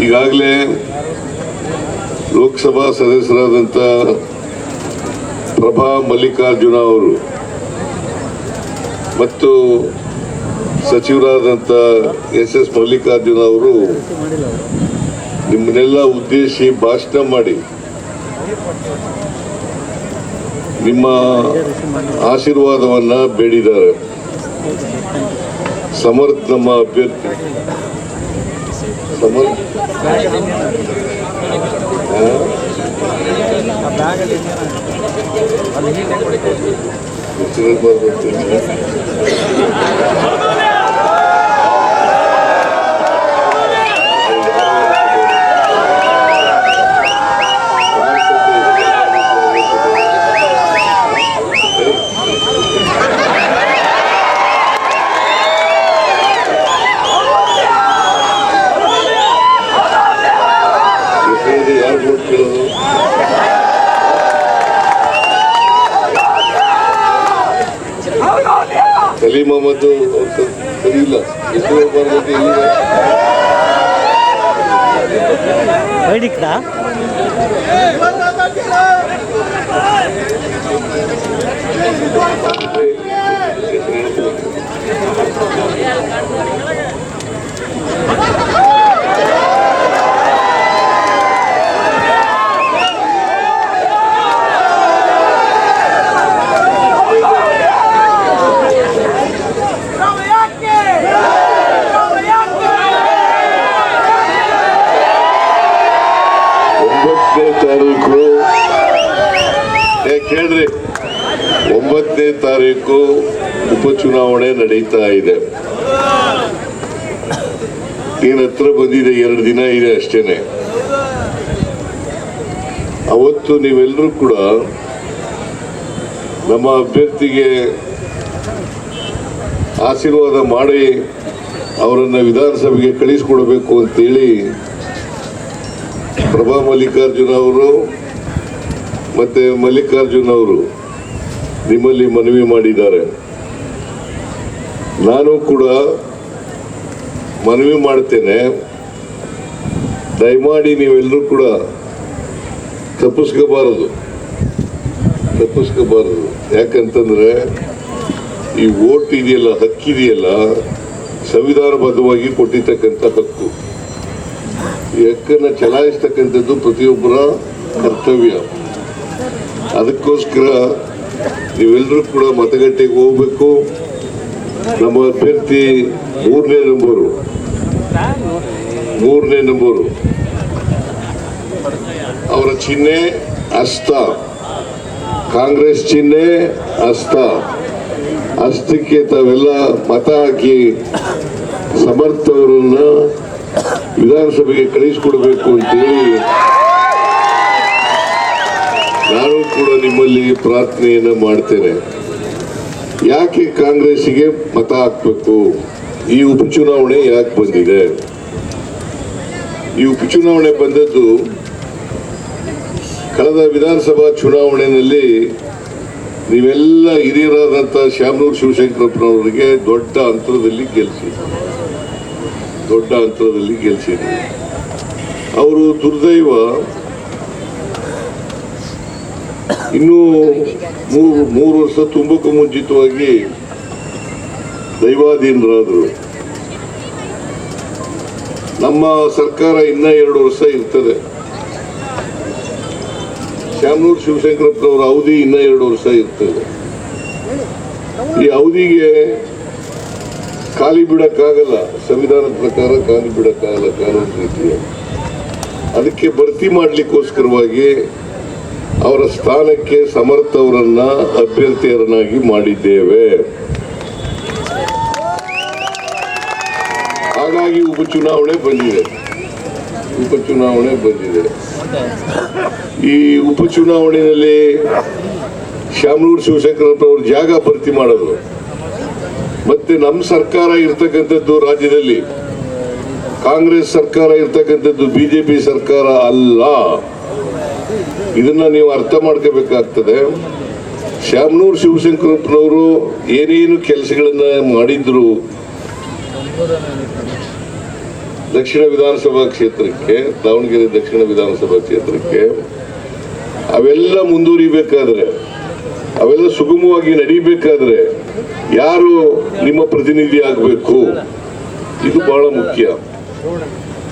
ಈಗಾಗಲೇ ಲೋಕಸಭಾ ಸದಸ್ಯರಾದಂಥ ಪ್ರಭಾ ಮಲ್ಲಿಕಾರ್ಜುನ ಅವರು ಮತ್ತು ಸಚಿವರಾದಂಥ ಎಸ್ ಮಲ್ಲಿಕಾರ್ಜುನ ಅವರು ನಿಮ್ಮನ್ನೆಲ್ಲ ಉದ್ದೇಶಿಸಿ ಭಾಷಣ ಮಾಡಿ ನಿಮ್ಮ ಆಶೀರ್ವಾದವನ್ನ ಬೇಡಿದ್ದಾರೆ. ಸಮರ್ಥ ನಮ್ಮ ಅಭ್ಯರ್ಥಿ ಸಮರ್ಥ ಸಲೀಂ ಅಹಮದ್ ಸರಿ ಇಲ್ಲ, ಕೇಳ್ರಿ, 9ನೇ ತಾರೀಕು ಉಪಚುನಾವಣೆ ನಡೀತಾ ಇದೆ. ನೀನ್ ಹತ್ರ ಬಂದಿದೆ, 2 ದಿನ ಇದೆ ಅಷ್ಟೇನೆ. ಅವತ್ತು ನೀವೆಲ್ಲರೂ ಕೂಡ ನಮ್ಮ ಅಭ್ಯರ್ಥಿಗೆ ಆಶೀರ್ವಾದ ಮಾಡಿ ಅವರನ್ನ ವಿಧಾನಸಭೆಗೆ ಕಳಿಸಿಕೊಡ್ಬೇಕು ಅಂತೇಳಿ ಪ್ರಭಾ ಮಲ್ಲಿಕಾರ್ಜುನ ಅವರು ಮತ್ತೆ ಮಲ್ಲಿಕಾರ್ಜುನ್ ಅವರು ನಿಮ್ಮಲ್ಲಿ ಮನವಿ ಮಾಡಿದ್ದಾರೆ. ನಾನು ಕೂಡ ಮನವಿ ಮಾಡ್ತೇನೆ, ದಯಮಾಡಿ ನೀವೆಲ್ಲರೂ ಕೂಡ ತಪ್ಪಿಸ್ಕೋಬಾರದು. ಯಾಕಂತಂದ್ರೆ ಈ ವೋಟ್ ಇದೆಯಲ್ಲ, ಹಕ್ಕಿದೆಯಲ್ಲ, ಸಂವಿಧಾನಬದ್ಧವಾಗಿ ಕೊಟ್ಟಿರ್ತಕ್ಕಂಥ ಹಕ್ಕು. ಈ ಹಕ್ಕನ್ನು ಚಲಾಯಿಸ್ತಕ್ಕಂಥದ್ದು ಪ್ರತಿಯೊಬ್ಬರ ಕರ್ತವ್ಯ. ಅದಕ್ಕೋಸ್ಕರ ನೀವೆಲ್ಲರೂ ಕೂಡ ಮತಗಟ್ಟೆಗೆ ಹೋಗ್ಬೇಕು. ನಮ್ಮ ಅಭ್ಯರ್ಥಿ 3ನೇ ನಂಬರು ಅವರ ಚಿಹ್ನೆ ಹಸ್ತ, ಕಾಂಗ್ರೆಸ್ ಚಿಹ್ನೆ ಹಸ್ತ. ಹಸ್ತಕ್ಕೆ ತಾವೆಲ್ಲ ಮತ ಹಾಕಿ ಸಮರ್ಥ ಅವರನ್ನ ವಿಧಾನಸಭೆಗೆ ಕಳಿಸಿಕೊಡ್ಬೇಕು ಅಂತೇಳಿ ನಾನು ಕೂಡ ನಿಮ್ಮಲ್ಲಿ ಪ್ರಾರ್ಥನೆಯನ್ನ ಮಾಡ್ತೇನೆ. ಯಾಕೆ ಕಾಂಗ್ರೆಸ್ಸಿಗೆ ಮತ ಹಾಕಬೇಕು? ಈ ಉಪಚುನಾವಣೆ ಯಾಕೆ ಬಂದಿದೆ? ಈ ಉಪಚುನಾವಣೆ ಬಂದದ್ದು ಕಳೆದ ವಿಧಾನಸಭಾ ಚುನಾವಣೆಯಲ್ಲಿ ನೀವೆಲ್ಲ ಹಿರಿಯರಾದಂಥ ಶಾಮನೂರು ಶಿವಶಂಕರಪ್ಪನವರಿಗೆ ದೊಡ್ಡ ಅಂತರದಲ್ಲಿ ಗೆಲ್ಲಿಸಿದ್ರು. ಅವರು ದುರ್ದೈವ ಇನ್ನೂ 3 ವರ್ಷ ತುಂಬಕ್ಕೂ ಮುಂಚಿತವಾಗಿ ದೈವಾಧೀನರಾದರು. ನಮ್ಮ ಸರ್ಕಾರ ಇನ್ನ 2 ವರ್ಷ ಇರ್ತದೆ. ಶಾಮನೂರು ಶಿವಶಂಕರಪ್ಪನವರ ಅವಧಿ ಇನ್ನ 2 ವರ್ಷ ಇರ್ತದೆ. ಈ ಅವಧಿಗೆ ಖಾಲಿ ಬಿಡಕ್ಕಾಗಲ್ಲ, ಸಂವಿಧಾನದ ಪ್ರಕಾರ ಖಾಲಿ ಬಿಡಕ್ಕಾಗಲ್ಲ ಕಾನೂನು ರೀತಿಯ. ಅದಕ್ಕೆ ಭರ್ತಿ ಮಾಡ್ಲಿಕ್ಕೋಸ್ಕರವಾಗಿ ಅವರ ಸ್ಥಾನಕ್ಕೆ ಸಮರ್ಥ ಅವರನ್ನ ಅಭ್ಯರ್ಥಿಯರನ್ನಾಗಿ ಮಾಡಿದ್ದೇವೆ. ಹಾಗಾಗಿ ಉಪಚುನಾವಣೆ ಬಂದಿದೆ. ಈ ಉಪಚುನಾವಣೆಯಲ್ಲಿ ಶಾಮನೂರು ಶಿವಶಂಕರಪ್ಪನವ್ರ ಜಾಗ ಭರ್ತಿ ಮಾಡಿದ್ರು. ಮತ್ತೆ ನಮ್ಮ ಸರ್ಕಾರ ಇರ್ತಕ್ಕಂಥದ್ದು ರಾಜ್ಯದಲ್ಲಿ ಕಾಂಗ್ರೆಸ್ ಸರ್ಕಾರ ಇರ್ತಕ್ಕಂಥದ್ದು ಬಿಜೆಪಿ ಸರ್ಕಾರ ಅಲ್ಲ. ಇದನ್ನ ನೀವು ಅರ್ಥ ಮಾಡ್ಕೋಬೇಕಾಗ್ತದೆ. ಶಾಮನೂರು ಶಿವಶಂಕರಪ್ಪನವರು ಏನೇನು ಕೆಲಸಗಳನ್ನ ಮಾಡಿದ್ರು ದಕ್ಷಿಣ ವಿಧಾನಸಭಾ ಕ್ಷೇತ್ರಕ್ಕೆ, ದಾವಣಗೆರೆ ದಕ್ಷಿಣ ವಿಧಾನಸಭಾ ಕ್ಷೇತ್ರಕ್ಕೆ ಅವೆಲ್ಲ ಮುಂದುವರಿಬೇಕಾದ್ರೆ, ಅವೆಲ್ಲ ಸುಗಮವಾಗಿ ನಡೀಬೇಕಾದ್ರೆ ಯಾರು ನಿಮ್ಮ ಪ್ರತಿನಿಧಿ ಆಗಬೇಕು? ಇದು ಬಹಳ ಮುಖ್ಯ.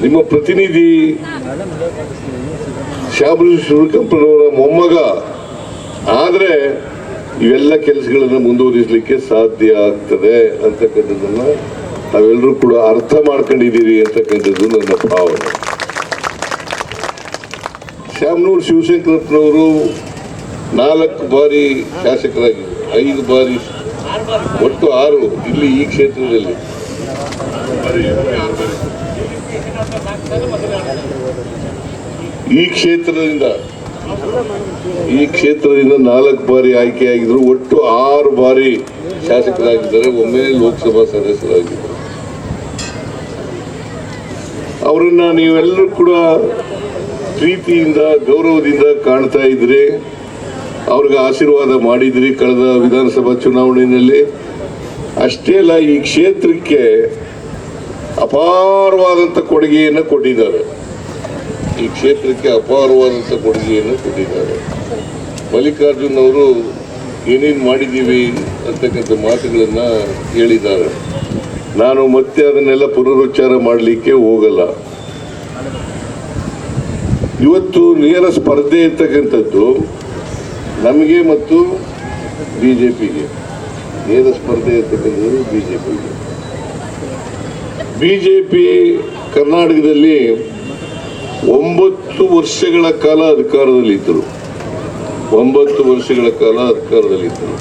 ನಿಮ್ಮ ಪ್ರತಿನಿಧಿ ಶ್ಯಾಮರಾಜ ಶಿವಕಂಪನವರ ಮೊಮ್ಮಗ ಆದ್ರೆ ಇವೆಲ್ಲ ಕೆಲಸಗಳನ್ನು ಮುಂದುವರಿಸಲಿಕ್ಕೆ ಸಾಧ್ಯ ಆಗ್ತದೆ ಅಂತಕ್ಕಂಥದ್ದನ್ನ ನಾವೆಲ್ಲರೂ ಕೂಡ ಅರ್ಥ ಮಾಡ್ಕೊಂಡಿದ್ದೀರಿ ಅಂತಕ್ಕಂಥದ್ದು ನನ್ನ ಭಾವನೆ. ಶ್ಯಾಮನೂರು ಶಿವಶಂಕರಪ್ಪನವರು 4 ಬಾರಿ ಶಾಸಕರಾಗಿದ್ದರು, 5 ಬಾರಿ, ಒಟ್ಟು 6 ಇಲ್ಲಿ ಈ ಕ್ಷೇತ್ರದಲ್ಲಿ. ಈ ಕ್ಷೇತ್ರದಿಂದ 4 ಬಾರಿ ಆಯ್ಕೆಯಾಗಿದ್ರು, ಒಟ್ಟು 6 ಬಾರಿ ಶಾಸಕರಾಗಿದ್ದಾರೆ, ಒಮ್ಮೆ ಲೋಕಸಭಾ ಸದಸ್ಯರಾಗಿದ್ದರು. ಅವರನ್ನ ನೀವೆಲ್ಲರೂ ಕೂಡ ಪ್ರೀತಿಯಿಂದ ಗೌರವದಿಂದ ಕಾಣ್ತಾ ಇದ್ರಿ, ಅವ್ರಿಗೆ ಆಶೀರ್ವಾದ ಮಾಡಿದ್ರಿ ಕಳೆದ ವಿಧಾನಸಭಾ ಚುನಾವಣೆಯಲ್ಲಿ. ಅಷ್ಟೇ ಅಲ್ಲ, ಈ ಕ್ಷೇತ್ರಕ್ಕೆ ಅಪಾರವಾದಂಥ ಕೊಡುಗೆಯನ್ನು ಕೊಟ್ಟಿದ್ದಾರೆ. ಈ ಕ್ಷೇತ್ರಕ್ಕೆ ಅಪಾರವಾದಂಥ ಕೊಡುಗೆಯನ್ನು ಕೊಟ್ಟಿದ್ದಾರೆ. ಮಲ್ಲಿಕಾರ್ಜುನ್ ಅವರು ಏನೇನು ಮಾಡಿದ್ದೀವಿ ಅಂತಕ್ಕಂಥ ಮಾತುಗಳನ್ನು ಹೇಳಿದ್ದಾರೆ. ನಾನು ಮತ್ತೆ ಅದನ್ನೆಲ್ಲ ಪುನರುಚ್ಚಾರ ಮಾಡಲಿಕ್ಕೆ ಹೋಗಲ್ಲ. ಇವತ್ತು ನೇರ ಸ್ಪರ್ಧೆ ಇರ್ತಕ್ಕಂಥದ್ದು ನಮಗೆ ಮತ್ತು ಬಿಜೆಪಿಗೆ. ನೇರ ಸ್ಪರ್ಧೆ ಇರ್ತಕ್ಕಂಥದ್ದು ಬಿಜೆಪಿಗೆ. ಬಿಜೆಪಿ ಕರ್ನಾಟಕದಲ್ಲಿ 9 ವರ್ಷಗಳ ಕಾಲ ಅಧಿಕಾರದಲ್ಲಿದ್ದರು. 9 ವರ್ಷಗಳ ಕಾಲ ಅಧಿಕಾರದಲ್ಲಿದ್ದರು.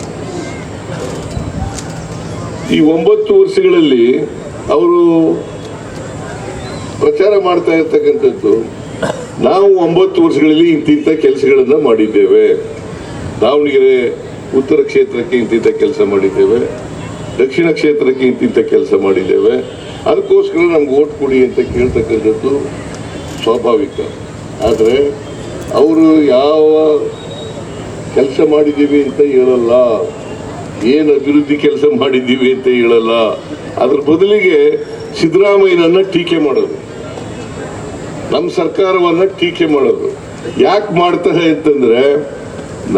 ಈ 9 ವರ್ಷಗಳಲ್ಲಿ ಅವರು ಪ್ರಚಾರ ಮಾಡ್ತಾ ಇರ್ತಕ್ಕಂಥದ್ದು, ನಾವು 9 ವರ್ಷಗಳಲ್ಲಿ ಇಂತಿಂಥ ಕೆಲಸಗಳನ್ನು ಮಾಡಿದ್ದೇವೆ, ದಾವಣಗೆರೆ ಉತ್ತರ ಕ್ಷೇತ್ರಕ್ಕೆ ಇಂತಿಂಥ ಕೆಲಸ ಮಾಡಿದ್ದೇವೆ, ದಕ್ಷಿಣ ಕ್ಷೇತ್ರಕ್ಕೆ ಇಂತಿಂಥ ಕೆಲಸ ಮಾಡಿದ್ದೇವೆ, ಅದಕ್ಕೋಸ್ಕರ ನಮ್ಗೆ ಓಟ್ ಕೊಡಿ ಅಂತ ಕೇಳ್ತಕ್ಕಂಥದ್ದು ಸ್ವಾಭಾವಿಕ. ಆದರೆ ಅವರು ಯಾವ ಕೆಲಸ ಮಾಡಿದ್ದೀವಿ ಅಂತ ಹೇಳಲ್ಲ, ಏನು ಅಭಿವೃದ್ಧಿ ಕೆಲಸ ಮಾಡಿದ್ದೀವಿ ಅಂತ ಹೇಳಲ್ಲ. ಅದ್ರ ಬದಲಿಗೆ ಸಿದ್ದರಾಮಯ್ಯನನ್ನ ಟೀಕೆ ಮಾಡೋದು, ನಮ್ಮ ಸರ್ಕಾರವನ್ನ ಟೀಕೆ ಮಾಡೋದು. ಯಾಕೆ ಮಾಡ್ತಾರೆ ಅಂತಂದ್ರೆ,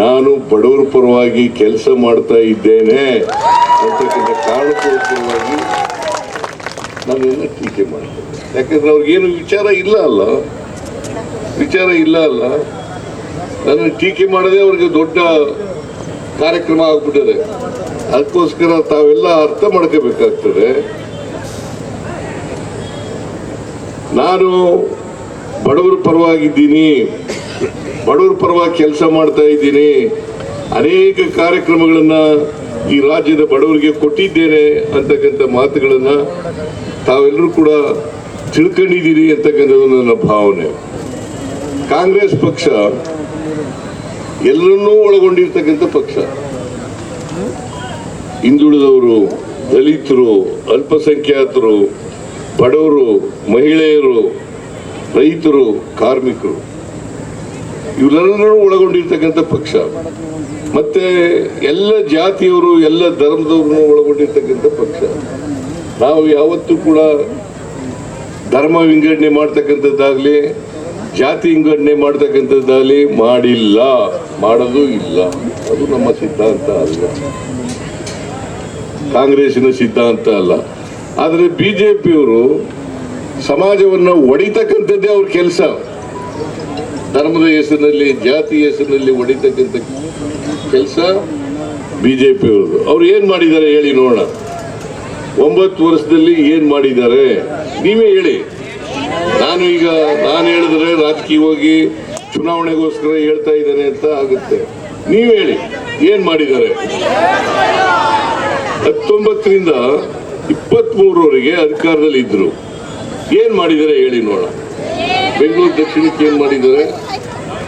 ನಾನು ಬಡವರ ಪರವಾಗಿ ಕೆಲಸ ಮಾಡ್ತಾ ಇದ್ದೇನೆ ಅಂತಕ್ಕಂಥ ಕಾರಣಕ್ಕೋಸ್ಕರವಾಗಿ ನನ್ನೆಲ್ಲ ಟೀಕೆ ಮಾಡ್ತಾರೆ. ಯಾಕಂದ್ರೆ ಅವ್ರಿಗೇನು ವಿಚಾರ ಇಲ್ಲ ಅಲ್ಲ. ನನ್ನ ಟೀಕೆ ಮಾಡದೆ ಅವ್ರಿಗೆ ದೊಡ್ಡ ಕಾರ್ಯಕ್ರಮ ಆಗ್ಬಿಟ್ಟಿದೆ. ಅದಕ್ಕೋಸ್ಕರ ತಾವೆಲ್ಲ ಅರ್ಥ ಮಾಡ್ಕೋಬೇಕಾಗ್ತದೆ. ನಾನು ಬಡವರ ಪರವಾಗಿದ್ದೀನಿ, ಬಡವರ ಪರವಾಗಿ ಕೆಲಸ ಮಾಡ್ತಾ ಇದ್ದೀನಿ, ಅನೇಕ ಕಾರ್ಯಕ್ರಮಗಳನ್ನ ಈ ರಾಜ್ಯದ ಬಡವರಿಗೆ ಕೊಟ್ಟಿದ್ದೇನೆ ಅಂತಕ್ಕಂಥ ಮಾತುಗಳನ್ನ ತಾವೆಲ್ಲರೂ ಕೂಡ ತಿಳ್ಕೊಂಡಿದ್ದೀರಿ ಅಂತಕ್ಕಂಥದ್ದು ನನ್ನ ಭಾವನೆ. ಕಾಂಗ್ರೆಸ್ ಪಕ್ಷ ಎಲ್ಲರನ್ನೂ ಒಳಗೊಂಡಿರ್ತಕ್ಕಂಥ ಪಕ್ಷ. ಹಿಂದುಳಿದವರು, ದಲಿತರು, ಅಲ್ಪಸಂಖ್ಯಾತರು, ಬಡವರು, ಮಹಿಳೆಯರು, ರೈತರು, ಕಾರ್ಮಿಕರು, ಇವರೆಲ್ಲರೂ ಒಳಗೊಂಡಿರ್ತಕ್ಕಂಥ ಪಕ್ಷ. ಮತ್ತೆ ಎಲ್ಲ ಜಾತಿಯವರು, ಎಲ್ಲ ಧರ್ಮದವ್ರನ್ನು ಒಳಗೊಂಡಿರ್ತಕ್ಕಂಥ ಪಕ್ಷ. ನಾವು ಯಾವತ್ತೂ ಕೂಡ ಧರ್ಮ ವಿಂಗಡಣೆ ಮಾಡ್ತಕ್ಕಂಥದ್ದಾಗ್ಲಿ, ಜಾತಿ ವಿಂಗಡಣೆ ಮಾಡ್ತಕ್ಕಂಥದ್ದಾಗಲಿ ಮಾಡಿಲ್ಲ, ಮಾಡೋದು ಇಲ್ಲ. ಅದು ನಮ್ಮ ಸಿದ್ಧಾಂತ ಅಲ್ಲ, ಕಾಂಗ್ರೆಸ್ಸಿನ ಸಿದ್ಧಾಂತ ಅಲ್ಲ. ಆದರೆ ಬಿಜೆಪಿಯವರು ಸಮಾಜವನ್ನ ಒಡಿತಕ್ಕಂಥದ್ದೇ ಅವ್ರ ಕೆಲಸ. ಧರ್ಮದ ಹೆಸರಿನಲ್ಲಿ, ಜಾತಿ ಹೆಸರಿನಲ್ಲಿ ಒಡಿತಕ್ಕಂಥ ಕೆಲಸ ಬಿಜೆಪಿಯವ್ರದ್ದು. ಅವ್ರು ಏನ್ ಮಾಡಿದ್ದಾರೆ ಹೇಳಿ ನೋಡೋಣ. 9 ವರ್ಷದಲ್ಲಿ ಏನ್ ಮಾಡಿದ್ದಾರೆ ನೀವೇ ಹೇಳಿ. ನಾನು ಹೇಳಿದ್ರೆ ರಾಜಕೀಯವಾಗಿ ಚುನಾವಣೆಗೋಸ್ಕರ ಹೇಳ್ತಾ ಇದ್ದೇನೆ ಅಂತ ಆಗುತ್ತೆ. ನೀವ್ ಹೇಳಿ ಏನ್ ಮಾಡಿದ್ದಾರೆ. 19ರಿಂದ 23ರವರೆಗೆ ಅಧಿಕಾರದಲ್ಲಿ ಇದ್ರು. ಏನ್ ಮಾಡಿದ್ದಾರೆ ಹೇಳಿ ನೋಡೋಣ. ಬೆಂಗಳೂರು ದಕ್ಷಿಣಕ್ಕೆ ಏನ್ ಮಾಡಿದ್ದಾರೆ,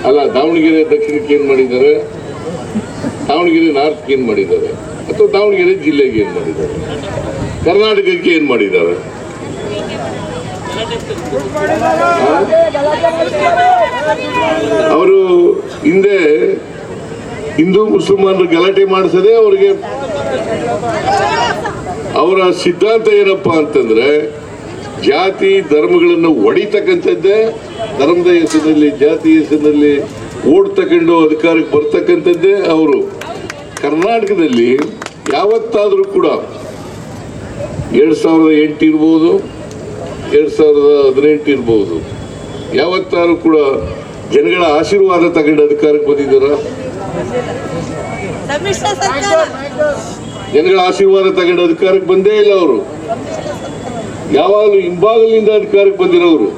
ಅಲ್ಲ ದಾವಣಗೆರೆ ದಕ್ಷಿಣಕ್ಕೆ ಏನ್ ಮಾಡಿದ್ದಾರೆ, ದಾವಣಗೆರೆ ನಾರ್ತ್ಗೆ ಏನ್ ಮಾಡಿದ್ದಾರೆ, ಅಥವಾ ದಾವಣಗೆರೆ ಜಿಲ್ಲೆಗೆ ಏನ್ ಮಾಡಿದ್ದಾರೆ, ಕರ್ನಾಟಕಕ್ಕೆ ಏನ್ ಮಾಡಿದ್ದಾರೆ. ಅವರು ಹಿಂದೆ ಹಿಂದೂ ಮುಸಲ್ಮಾನರು ಗಲಾಟೆ ಮಾಡಿಸದೆ ಅವರಿಗೆ ಅವರ ಸಿದ್ಧಾಂತ ಏನಪ್ಪಾ ಅಂತಂದ್ರೆ, ಜಾತಿ ಧರ್ಮಗಳನ್ನು ಒಡಿತಕ್ಕಂಥದ್ದೇ, ಧರ್ಮದ ಹೆಸರಿನಲ್ಲಿ ಜಾತಿ ಹೆಸರಿನಲ್ಲಿ ಓಟ್ ತಗೊಂಡು ಅಧಿಕಾರಕ್ಕೆ ಬರ್ತಕ್ಕಂಥದ್ದೇ ಅವರು. ಕರ್ನಾಟಕದಲ್ಲಿ ಯಾವತ್ತಾದರೂ ಕೂಡ 2008 ಇರ್ಬೋದು, 2018 ಇರ್ಬೋದು, ಯಾವತ್ತಾದ್ರೂ ಕೂಡ ಜನಗಳ ಆಶೀರ್ವಾದ ತಗೊಂಡು ಅಧಿಕಾರಕ್ಕೆ ಬಂದಿದ್ದಾರ? ಜನಗಳ ಆಶೀರ್ವಾದ ತಗೊಂಡು ಅಧಿಕಾರಕ್ಕೆ ಬಂದೇ ಇಲ್ಲ ಅವರು. ಯಾವಾಗಲೂ ಹಿಂಬಾಗಲಿನಿಂದ ಅಧಿಕಾರಕ್ಕೆ ಬಂದಿರೋರು,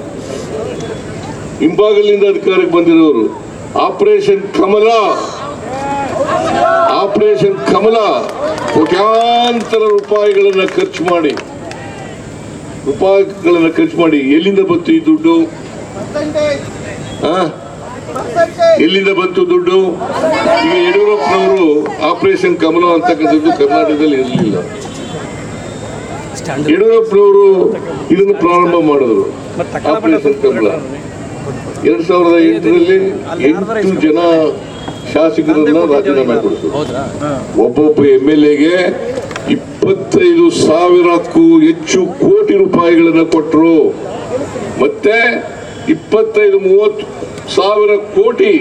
ಹಿಂಬಾಗಲಿನಿಂದ ಅಧಿಕಾರಕ್ಕೆ ಬಂದಿರೋರು. ಆಪರೇಷನ್ ಕಮಲ ಕೋಟ್ಯಾಂತರ ರೂಪಾಯಿಗಳನ್ನ ಖರ್ಚು ಮಾಡಿ ಎಲ್ಲಿಂದ ಬಂತು ಈ ದುಡ್ಡು? ಎಲ್ಲಿಂದ ಬಂತು ದುಡ್ಡು? ಈಗ ಯಡಿಯೂರಪ್ಪನವರು ಆಪರೇಷನ್ ಕಮಲ ಅಂತಕ್ಕಂಥದ್ದು ಕರ್ನಾಟಕದಲ್ಲಿ ಇರಲಿಲ್ಲ. ಯಡಿಯೂರಪ್ಪನವರು ಇದನ್ನು ಪ್ರಾರಂಭ ಮಾಡಿದ್ರು. ಆಪರೇಷನ್ ಕಮಲ 2008ರಲ್ಲಿ 8 ಜನ ಶಾಸಕರನ್ನ ರಾಜೀನಾಮೆ ಕೊಡಿಸಿದ್ರು. ಒಬ್ಬೊಬ್ಬ MLAಗೆ 25,000ಕ್ಕೂ ಹೆಚ್ಚು ಕೋಟಿ ರೂಪಾಯಿಗಳನ್ನ ಕೊಟ್ಟರು. ಮತ್ತೆ 25-30 ಸಾವಿರ ಕೋಟಿ,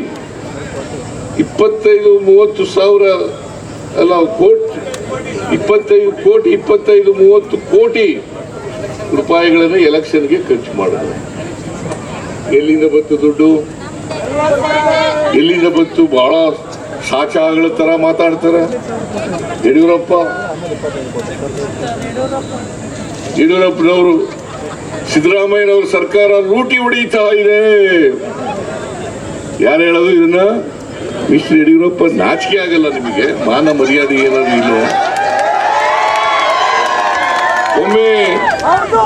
25-30 ಸಾವಿರ ಅಲ್ಲ ಕೋಟಿ, 25-30 ಕೋಟಿ ರೂಪಾಯಿಗಳನ್ನ ಎಲೆಕ್ಷನ್ಗೆ ಖರ್ಚು ಮಾಡಿದ್ರು. ಎಲ್ಲಿಂದ ಬಂತು ದುಡ್ಡು? ಎಲ್ಲಿಂದ ಬಂತು? ಬಹಳ ಸಾಚಾಗಳ ತರ ಮಾತಾಡ್ತಾರೆ ಯಡಿಯೂರಪ್ಪನವರು. ಸಿದ್ದರಾಮಯ್ಯನವ್ರ ಸರ್ಕಾರ ಲೂಟಿ ಹೊಡೀತಾ ಇದೆ. ಯಾರು ಹೇಳೋದು ಇದನ್ನ? ಮಿಸ್ಟರ್ ಯಡಿಯೂರಪ್ಪ, ನಾಚಿಕೆ ಆಗಲ್ಲ ನಿಮಗೆ? ಮಾನ ಮರ್ಯಾದೆ ಏನಾದ್ರು ಇಲ್ಲ? ಒಮ್ಮೆ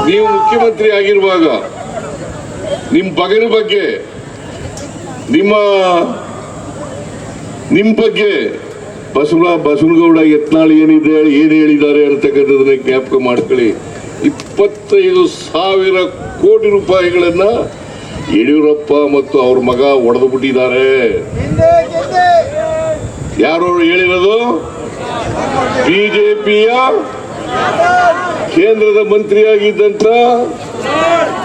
ನೀವು ಮುಖ್ಯಮಂತ್ರಿ ಆಗಿರುವಾಗ ನಿಮ್ಮ ಬಗನ ಬಗ್ಗೆ, ನಿಮ್ಮ ಬಗ್ಗೆ ಬಸವನಗೌಡ ಯತ್ನಾಳ್ ಏನ್ ಹೇಳಿದ್ದಾರೆ ಅಂತಕ್ಕಂಥದನ್ನ ಜ್ಞಾಪಕ ಮಾಡ್ಕೊಳ್ಳಿ. 25,000 ಕೋಟಿ ರೂಪಾಯಿಗಳನ್ನ ಯಡಿಯೂರಪ್ಪ ಮತ್ತು ಅವ್ರ ಮಗ ಒಡೆದು ಬಿಟ್ಟಿದ್ದಾರೆ. ಯಾರು ಹೇಳಿರೋದು? ಬಿಜೆಪಿಯ ಕೇಂದ್ರದ ಮಂತ್ರಿಯಾಗಿದ್ದಂತ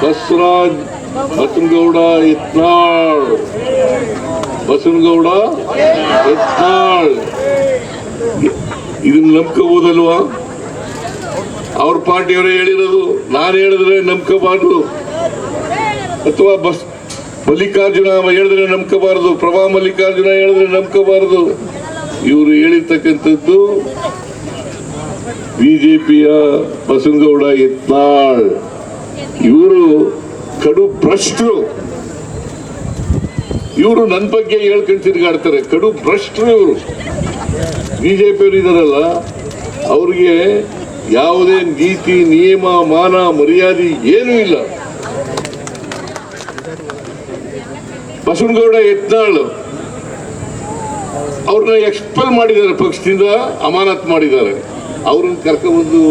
ಬಸವನಗೌಡ ಯತ್ನಾಳ್. ಇದನ್ನ ನಂಬ್ಕೋಬಹುದಲ್ವಾ? ಅವ್ರ ಪಾರ್ಟಿಯವರೇ ಹೇಳಿರೋದು. ನಾನು ಹೇಳಿದ್ರೆ ನಂಬ್ಕೋಬಾರ್ದು, ಅಥವಾ ಮಲ್ಲಿಕಾರ್ಜುನ ಹೇಳಿದ್ರೆ ನಂಬ್ಕೋಬಾರ್ದು, ಪ್ರಭಾ ಮಲ್ಲಿಕಾರ್ಜುನ ಹೇಳಿದ್ರೆ ನಂಬ್ಕೋಬಾರ್ದು. ಇವರು ಹೇಳಿರ್ತಕ್ಕಂಥದ್ದು ಬಿಜೆಪಿಯ ಬಸವನಗೌಡ ಯತ್ನಾಳ್. ಇವರು ಕಡು ಭ್ರಷ್ಟರು. ಇವರು ನನ್ನ ಬಗ್ಗೆ ಹೇಳ್ಕೊಂಡು ತಿರುಗಾಡ್ತಾರೆ. ಕಡು ಭ್ರಷ್ಟರು ಇವರು. ಬಿಜೆಪಿಯವರು ಇದಾರಲ್ಲ, ಅವ್ರಿಗೆ ಯಾವುದೇ ನೀತಿ ನಿಯಮ ಮಾನ ಮರ್ಯಾದೆ ಏನೂ ಇಲ್ಲ. ಬಸವನಗೌಡ ಯತ್ನಾಳ್ ಅವ್ರನ್ನ ಎಕ್ಸ್ಪೆಲ್ ಮಾಡಿದ್ದಾರೆ, ಪಕ್ಷದಿಂದ ಅಮಾನತ್ ಮಾಡಿದ್ದಾರೆ. ಅವ್ರನ್ನ ಕರ್ಕೊಂಡ್ಬಂದು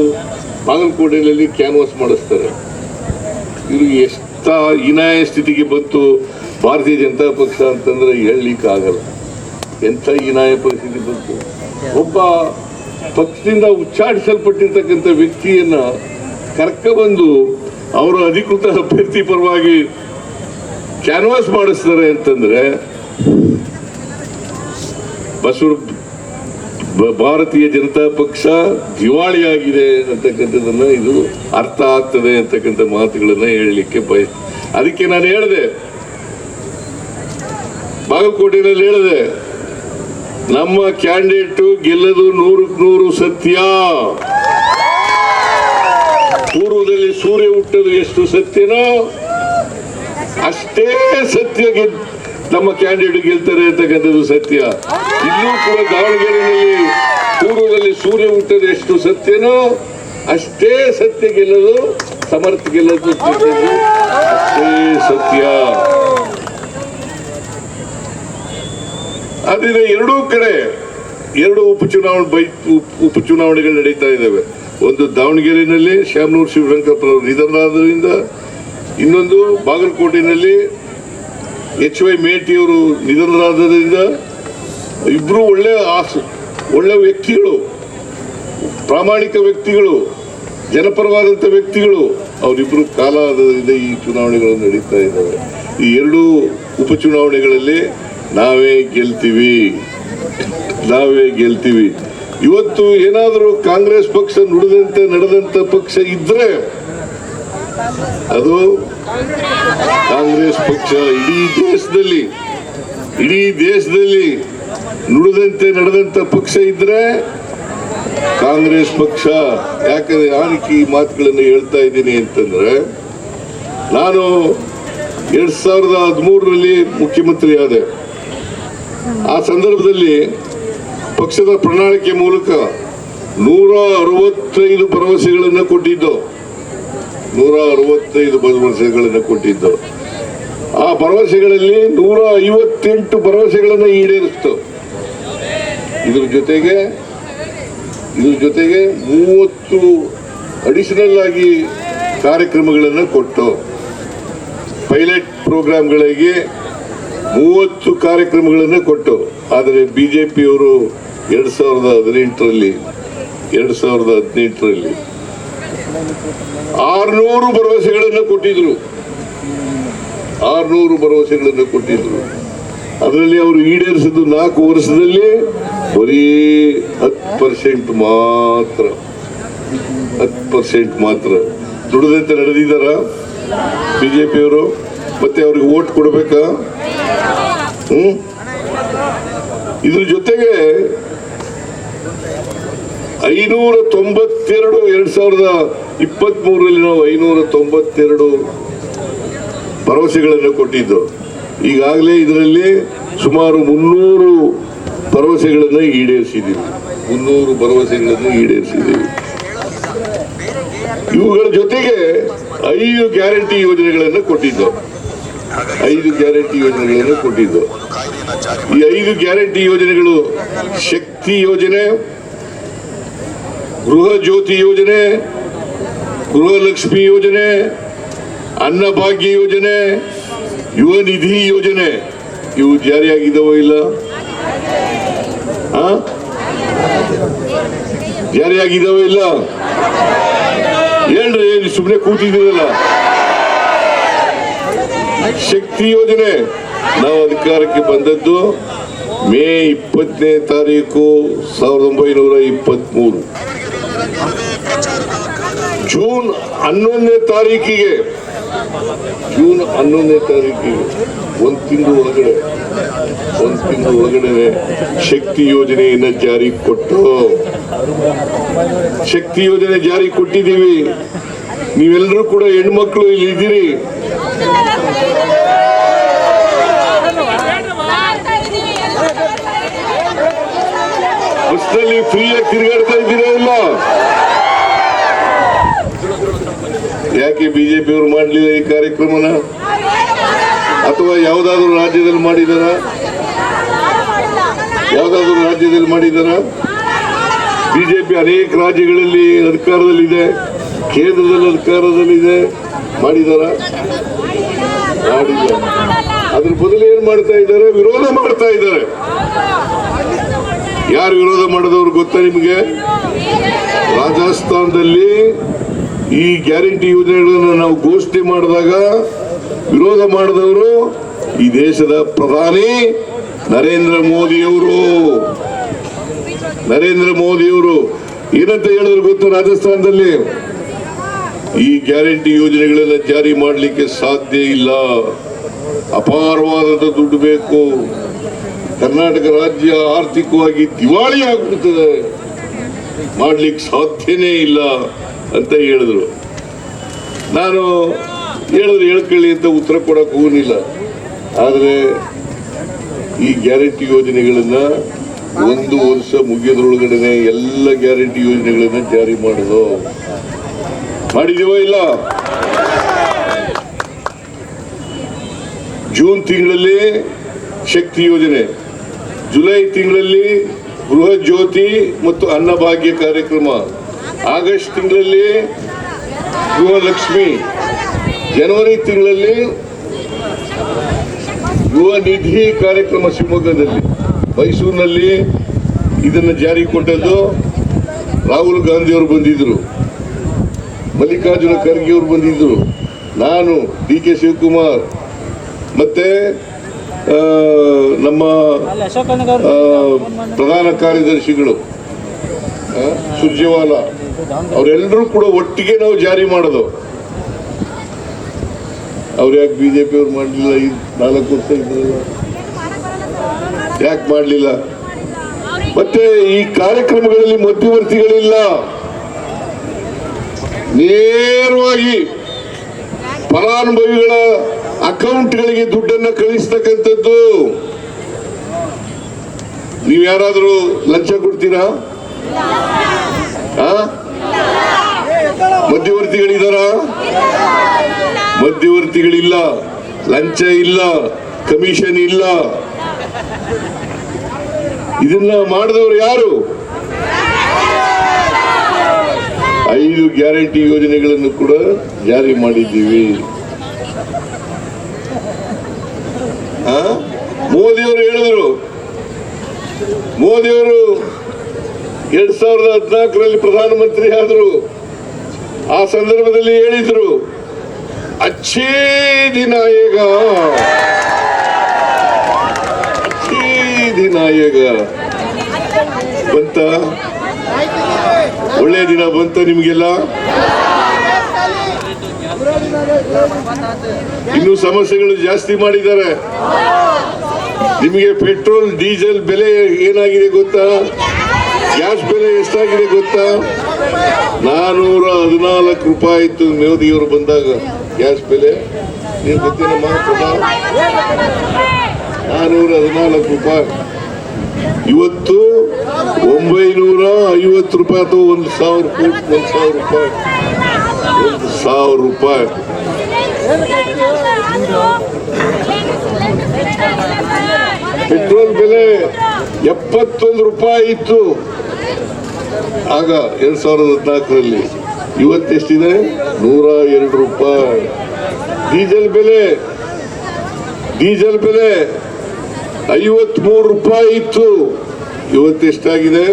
ಬಾಗಲಕೋಟೆಯಲ್ಲಿ ಕ್ಯಾನ್ವಾಸ್ ಮಾಡಿಸ್ತಾರೆ. ಇವ್ರಿಗೆ ಎಷ್ಟ ಹೀನಾಯ ಸ್ಥಿತಿಗೆ ಬಂತು ಭಾರತೀಯ ಜನತಾ ಪಕ್ಷ ಅಂತಂದ್ರೆ ಹೇಳಲಿಕ್ಕೆ ಆಗಲ್ಲ. ಎಂಥ ಹೀನಾಯ ಪರಿಸ್ಥಿತಿ ಬಂತು. ಒಬ್ಬ ಪಕ್ಷದಿಂದ ಉಚ್ಚಾಟಿಸಲ್ಪಟ್ಟಿರ್ತಕ್ಕಂಥ ವ್ಯಕ್ತಿಯನ್ನ ಕರ್ಕೊಂಡ್ಬಂದು ಅವರ ಅಧಿಕೃತ ಅಭ್ಯರ್ಥಿ ಪರವಾಗಿ ಕ್ಯಾನ್ವಾಸ್ ಮಾಡಿಸ್ತಾರೆ ಅಂತಂದ್ರೆ ಭಾರತೀಯ ಜನತಾ ಪಕ್ಷ ದಿವಾಳಿಯಾಗಿದೆ ಅಂತಕ್ಕಂಥದನ್ನ ಇದು ಅರ್ಥ ಆಗ್ತದೆ ಅಂತಕ್ಕಂಥ ಮಾತುಗಳನ್ನ ಹೇಳಲಿಕ್ಕೆ ಅದಕ್ಕೆ ನಾನು ಹೇಳಿದೆ, ಬಾಗಲಕೋಟೆಯಲ್ಲಿ ಹೇಳಿದೆ, ನಮ್ಮ ಕ್ಯಾಂಡಿಡೇಟ್ ಗೆಲ್ಲದು 100% ಸತ್ಯ. ಪೂರ್ವದಲ್ಲಿ ಸೂರ್ಯ ಹುಟ್ಟದು ಎಷ್ಟು ಸತ್ಯನೋ ಅಷ್ಟೇ ಸತ್ಯ ನಮ್ಮ ಕ್ಯಾಂಡಿಡೇಟ್ ಗೆಲ್ತಾರೆ ಅಂತಕ್ಕಂಥದ್ದು ಸತ್ಯ. ಇಲ್ಲೂ ಕೂಡ ದಾವಣಗೆರೆಯಲ್ಲಿ ಪೂರ್ವದಲ್ಲಿ ಸೂರ್ಯ ಹುಟ್ಟದು ಎಷ್ಟು ಸತ್ಯನೋ ಅಷ್ಟೇ ಸತ್ಯ ಗೆಲ್ಲದು, ಸಮರ್ಥ ಗೆಲ್ಲದು ಅಷ್ಟೇ ಸತ್ಯ. ಆದ್ರಿಂದ ಎರಡೂ ಕಡೆ 2 ಉಪಚುನಾವಣೆಗಳು ನಡೀತಾ ಇದ್ದಾವೆ. ಒಂದು ದಾವಣಗೆರೆಯಲ್ಲಿ ಶ್ಯಾಮನೂರು ಶಿವಶಂಕರಪ್ಪನವರು ನಿಧನರಾದ್ರಿಂದ, ಇನ್ನೊಂದು ಬಾಗಲಕೋಟೆಯಲ್ಲಿ HY ಮೇಟಿಯವರು ನಿಧನರಾದ್ರಿಂದ. ಇಬ್ರು ಒಳ್ಳೆ ವ್ಯಕ್ತಿಗಳು, ಪ್ರಾಮಾಣಿಕ ವ್ಯಕ್ತಿಗಳು, ಜನಪರವಾದಂಥ ವ್ಯಕ್ತಿಗಳು. ಅವರಿಬ್ಬರು ಕಾಲದಿಂದ ಈ ಚುನಾವಣೆಗಳು ನಡೀತಾ ಇದ್ದಾವೆ. ಈ ಎರಡೂ ಉಪಚುನಾವಣೆಗಳಲ್ಲಿ ನಾವೇ ಗೆಲ್ತೀವಿ. ಇವತ್ತು ಏನಾದರೂ ಕಾಂಗ್ರೆಸ್ ಪಕ್ಷ ನುಡಿದಂತೆ ನಡೆದಂತ ಪಕ್ಷ ಇದ್ರೆ ಅದು ಕಾಂಗ್ರೆಸ್ ಪಕ್ಷ. ಇಡೀ ದೇಶದಲ್ಲಿ ನುಡಿದಂತೆ ನಡೆದಂತ ಪಕ್ಷ ಇದ್ರೆ ಕಾಂಗ್ರೆಸ್ ಪಕ್ಷ. ಯಾಕಂದ್ರೆ ಯಾಕೆ ಈ ಮಾತುಗಳನ್ನು ಹೇಳ್ತಾ ಇದ್ದೀನಿ ಅಂತಂದ್ರೆ, ನಾನು 2013ರಲ್ಲಿ ಮುಖ್ಯಮಂತ್ರಿ ಆದೆ. ಆ ಸಂದರ್ಭದಲ್ಲಿ ಪಕ್ಷದ ಪ್ರಣಾಳಿಕೆ ಮೂಲಕ 165 ಭರವಸೆಗಳನ್ನು ಕೊಟ್ಟಿದ್ದು. ಆ ಭರವಸೆಗಳಲ್ಲಿ 158 ಭರವಸೆಗಳನ್ನು ಈಡೇರಿಸಿತು. ಇದ್ರ ಜೊತೆಗೆ 30 ಅಡಿಷನಲ್ ಆಗಿ ಕಾರ್ಯಕ್ರಮಗಳನ್ನು ಕೊಟ್ಟು, ಪೈಲಟ್ ಪ್ರೋಗ್ರಾಮ್ಗಳಿಗೆ 30 ಕಾರ್ಯಕ್ರಮಗಳನ್ನು ಕೊಟ್ಟು. ಆದರೆ ಬಿಜೆಪಿಯವರು 2018ರಲ್ಲಿ 600 ಭರವಸೆಗಳನ್ನು ಕೊಟ್ಟಿದ್ರು. ಅದರಲ್ಲಿ ಅವರು ಈಡೇರಿಸಿದ್ದು 4 ವರ್ಷದಲ್ಲಿ ಬರೀ 10% ಮಾತ್ರ. ದುಡಿದಂತೆ ನಡೆದಿದ್ದಾರ ಬಿಜೆಪಿಯವರು? ಮತ್ತೆ ಅವ್ರಿಗೆ ವೋಟ್ ಕೊಡ್ಬೇಕಾ? ಇದ್ರ ಜೊತೆಗೆ 2023ರಲ್ಲಿ ನಾವು 592 ಭರವಸೆಗಳನ್ನು ಕೊಟ್ಟಿದ್ದು. ಈಗಾಗಲೇ ಇದರಲ್ಲಿ ಸುಮಾರು 300 ಭರವಸೆಗಳನ್ನು ಈಡೇರಿಸಿದ್ದೀವಿ. ಇವುಗಳ ಜೊತೆಗೆ 5 ಗ್ಯಾರಂಟಿ ಯೋಜನೆಗಳನ್ನು ಕೊಟ್ಟಿದ್ದು. ಈ 5 ಗ್ಯಾರಂಟಿ ಯೋಜನೆಗಳು: ಶಕ್ತಿ ಯೋಜನೆ, ಗೃಹ ಜ್ಯೋತಿ ಯೋಜನೆ, ಗೃಹಲಕ್ಷ್ಮಿ ಯೋಜನೆ, ಅನ್ನಭಾಗ್ಯ ಯೋಜನೆ, ಯುವ ನಿಧಿ ಯೋಜನೆ. ಇವು ಜಾರಿಯಾಗಿದ್ದಾವೋ ಇಲ್ಲ? ಹೇಳ್ರಿ, ಸುಮ್ಮನೆ ಕೂತಿದ್ದೀರಲ್ಲ. ಶಕ್ತಿ ಯೋಜನೆ ನಾವು ಅಧಿಕಾರಕ್ಕೆ ಬಂದದ್ದು ಮೇ 20ನೇ ತಾರೀಕು 1923. ಜೂನ್ 11ನೇ ತಾರೀಕಿಗೆ ಒಂದು ತಿಂಗಳು ಒಳಗಡೆ ಶಕ್ತಿ ಯೋಜನೆಯನ್ನು ಜಾರಿ ಕೊಟ್ಟಿದ್ದೀವಿ. ನೀವೆಲ್ಲರೂ ಕೂಡ ಹೆಣ್ಮಕ್ಳು ಇಲ್ಲಿ ಇದ್ದೀರಿ. ಬಸ್ನಲ್ಲಿ ಫ್ರೀಯಾಗಿ ತಿರುಗಾಡ್ತಾ ಇದ್ದೀರಾ ಇಲ್ಲ? ಯಾಕೆ ಬಿಜೆಪಿಯವರು ಮಾಡಲಿಲ್ಲ ಈ ಕಾರ್ಯಕ್ರಮನ? ಅಥವಾ ಯಾವುದಾದ್ರೂ ರಾಜ್ಯದಲ್ಲಿ ಮಾಡಿದಾರ? ಬಿಜೆಪಿ ಅನೇಕ ರಾಜ್ಯಗಳಲ್ಲಿ ಅಧಿಕಾರದಲ್ಲಿದೆ, ಕೇಂದ್ರದಲ್ಲಿ ಅಧಿಕಾರದಲ್ಲಿದೆ. ಮಾಡಿದಾರ? ಮಾಡಿಲ್ಲ. ಅದ್ರ ಬದಲು ಏನ್ ಮಾಡ್ತಾ ಇದ್ದಾರೆ? ವಿರೋಧ ಮಾಡ್ತಾ ಇದ್ದಾರೆ. ಯಾರು ವಿರೋಧ ಮಾಡಿದವರು ಗೊತ್ತಾ ನಿಮಗೆ? ರಾಜಸ್ಥಾನದಲ್ಲಿ ಈ ಗ್ಯಾರಂಟಿ ಯೋಜನೆಗಳನ್ನು ನಾವು ಘೋಷಣೆ ಮಾಡಿದಾಗ ವಿರೋಧ ಮಾಡಿದವರು ಈ ದೇಶದ ಪ್ರಧಾನಿ ನರೇಂದ್ರ ಮೋದಿಯವರು. ಏನಂತ ಹೇಳಿದ್ರು ಗೊತ್ತು? ರಾಜಸ್ಥಾನದಲ್ಲಿ ಈ ಗ್ಯಾರಂಟಿ ಯೋಜನೆಗಳೆಲ್ಲ ಜಾರಿ ಮಾಡಲಿಕ್ಕೆ ಸಾಧ್ಯ ಇಲ್ಲ, ಅಪಾರವಾದಂತ ದುಡ್ಡು ಬೇಕು, ಕರ್ನಾಟಕ ರಾಜ್ಯ ಆರ್ಥಿಕವಾಗಿ ದಿವಾಳಿ ಆಗ್ಬಿಡ್ತದೆ, ಮಾಡ್ಲಿಕ್ಕೆ ಸಾಧ್ಯನೇ ಇಲ್ಲ ಅಂತ ಹೇಳಿದ್ರು. ನಾನು ಹೇಳ್ಕೊಳ್ಳಿ ಅಂತ ಉತ್ತರ ಕೊಡಕ್ಕೆ ಹೋಗಲಿಲ್ಲ. ಆದರೆ ಈ ಗ್ಯಾರಂಟಿ ಯೋಜನೆಗಳನ್ನ 1 ವರ್ಷ ಮುಗಿಯೋದ್ರೊಳಗಡೆ ಎಲ್ಲ ಗ್ಯಾರಂಟಿ ಯೋಜನೆಗಳನ್ನ ಜಾರಿ ಮಾಡಿದೀವೋ ಇಲ್ಲ? ಜೂನ್ ತಿಂಗಳಲ್ಲಿ ಶಕ್ತಿ ಯೋಜನೆ, ಜುಲೈ ತಿಂಗಳಲ್ಲಿ ಗೃಹ ಜ್ಯೋತಿ ಮತ್ತು ಅನ್ನಭಾಗ್ಯ ಕಾರ್ಯಕ್ರಮ, ಆಗಸ್ಟ್ ತಿಂಗಳಲ್ಲಿ ಗೃಹಲಕ್ಷ್ಮಿ, ಜನವರಿ ತಿಂಗಳಲ್ಲಿ ಯುವ ನಿಧಿ ಕಾರ್ಯಕ್ರಮ ಶಿವಮೊಗ್ಗದಲ್ಲಿ. ಮೈಸೂರಿನಲ್ಲಿ ಇದನ್ನು ಜಾರಿ ಕೊಟ್ಟದ್ದು ರಾಹುಲ್ ಗಾಂಧಿ ಅವರು ಬಂದಿದ್ರು. ಮಲ್ಲಿಕಾರ್ಜುನ ಖರ್ಗೆ ಅವರು ಬಂದಿದ್ರು, ನಾನು, DK ಶಿವಕುಮಾರ್, ಮತ್ತೆ ನಮ್ಮ ಪ್ರಧಾನ ಕಾರ್ಯದರ್ಶಿಗಳು ಸುರ್ಜೇವಾಲಾ ಅವರೆಲ್ಲರೂ ಕೂಡ ಒಟ್ಟಿಗೆ ನಾವು ಜಾರಿ ಮಾಡೋದು. ಅವ್ರು ಯಾಕೆ ಬಿಜೆಪಿ ಅವ್ರು ಮಾಡಲಿಲ್ಲ? ಈ 4 ವರ್ಷ ಇದ್ರಲ್ಲ, ಯಾಕೆ ಮಾಡಲಿಲ್ಲ? ಮತ್ತೆ ಈ ಕಾರ್ಯಕ್ರಮಗಳಲ್ಲಿ ಮಧ್ಯವರ್ತಿಗಳಿಲ್ಲ, ನೇರವಾಗಿ ಫಲಾನುಭವಿಗಳ ಅಕೌಂಟ್ಗಳಿಗೆ ದುಡ್ಡನ್ನು ಕಳಿಸ್ತಕ್ಕಂಥದ್ದು. ನೀವು ಯಾರಾದರೂ ಲಂಚ ಕೊಡ್ತೀರಾ? ಮಧ್ಯವರ್ತಿಗಳಿದಾರ? ಮಧ್ಯವರ್ತಿಗಳಿಲ್ಲ, ಲಂಚ ಇಲ್ಲ, ಕಮಿಷನ್ ಇಲ್ಲ. ಇದನ್ನ ಮಾಡಿದವರು ಯಾರು? 5 ಗ್ಯಾರಂಟಿ ಯೋಜನೆಗಳನ್ನು ಕೂಡ ಜಾರಿ ಮಾಡಿದ್ದೀವಿ. ಮೋದಿಯವರು ಹೇಳಿದ್ರು, ಮೋದಿಯವರು 2014ರಲ್ಲಿ ಪ್ರಧಾನಮಂತ್ರಿ ಆದರು. ಆ ಸಂದರ್ಭದಲ್ಲಿ ಹೇಳಿದ್ರು, ಅಚ್ಚೇ ದಿನ ಆಯೇಗ, ಅಚ್ಚೇ ದಿನ ಆಯೇಗ. ಬಂತ? ಒಳ್ಳೆ ದಿನ ಬಂತ ನಿಮ್ಗೆಲ್ಲ? ಇನ್ನು ಸಮಸ್ಯೆಗಳು ಜಾಸ್ತಿ ಮಾಡಿದ್ದಾರೆ. ನಿಮಗೆ ಪೆಟ್ರೋಲ್ ಡೀಸೆಲ್ ಬೆಲೆ ಏನಾಗಿದೆ ಗೊತ್ತಾ? ಗ್ಯಾಸ್ ಬೆಲೆ ಎಷ್ಟಾಗಿದೆ ಗೊತ್ತಾ? 414 ರೂಪಾಯಿ ಇತ್ತು ಮೋದಿಯವರು ಬಂದಾಗ ಗ್ಯಾಸ್ ಬೆಲೆ. ನೀವು ಗೊತ್ತೇನಮ್ಮ? 414 ರೂಪಾಯಿ. ಇವತ್ತು 950 ರೂಪಾಯಿ ಅಥವಾ 1,000 ರೂಪಾಯಿ. 1,000 ರೂಪಾಯಿ. ಪೆಟ್ರೋಲ್ ಬೆಲೆ 71 ರೂಪಾಯಿ ಇತ್ತು ಆಗ 2014ರಲ್ಲಿ. ಇವತ್ತೆಷ್ಟಿದೆ? 102 ರೂಪಾಯಿ. ಡೀಸೆಲ್ ಬೆಲೆ 53 ರೂಪಾಯಿ ಇತ್ತು. ಇವತ್ತೆಷ್ಟಾಗಿದೆ?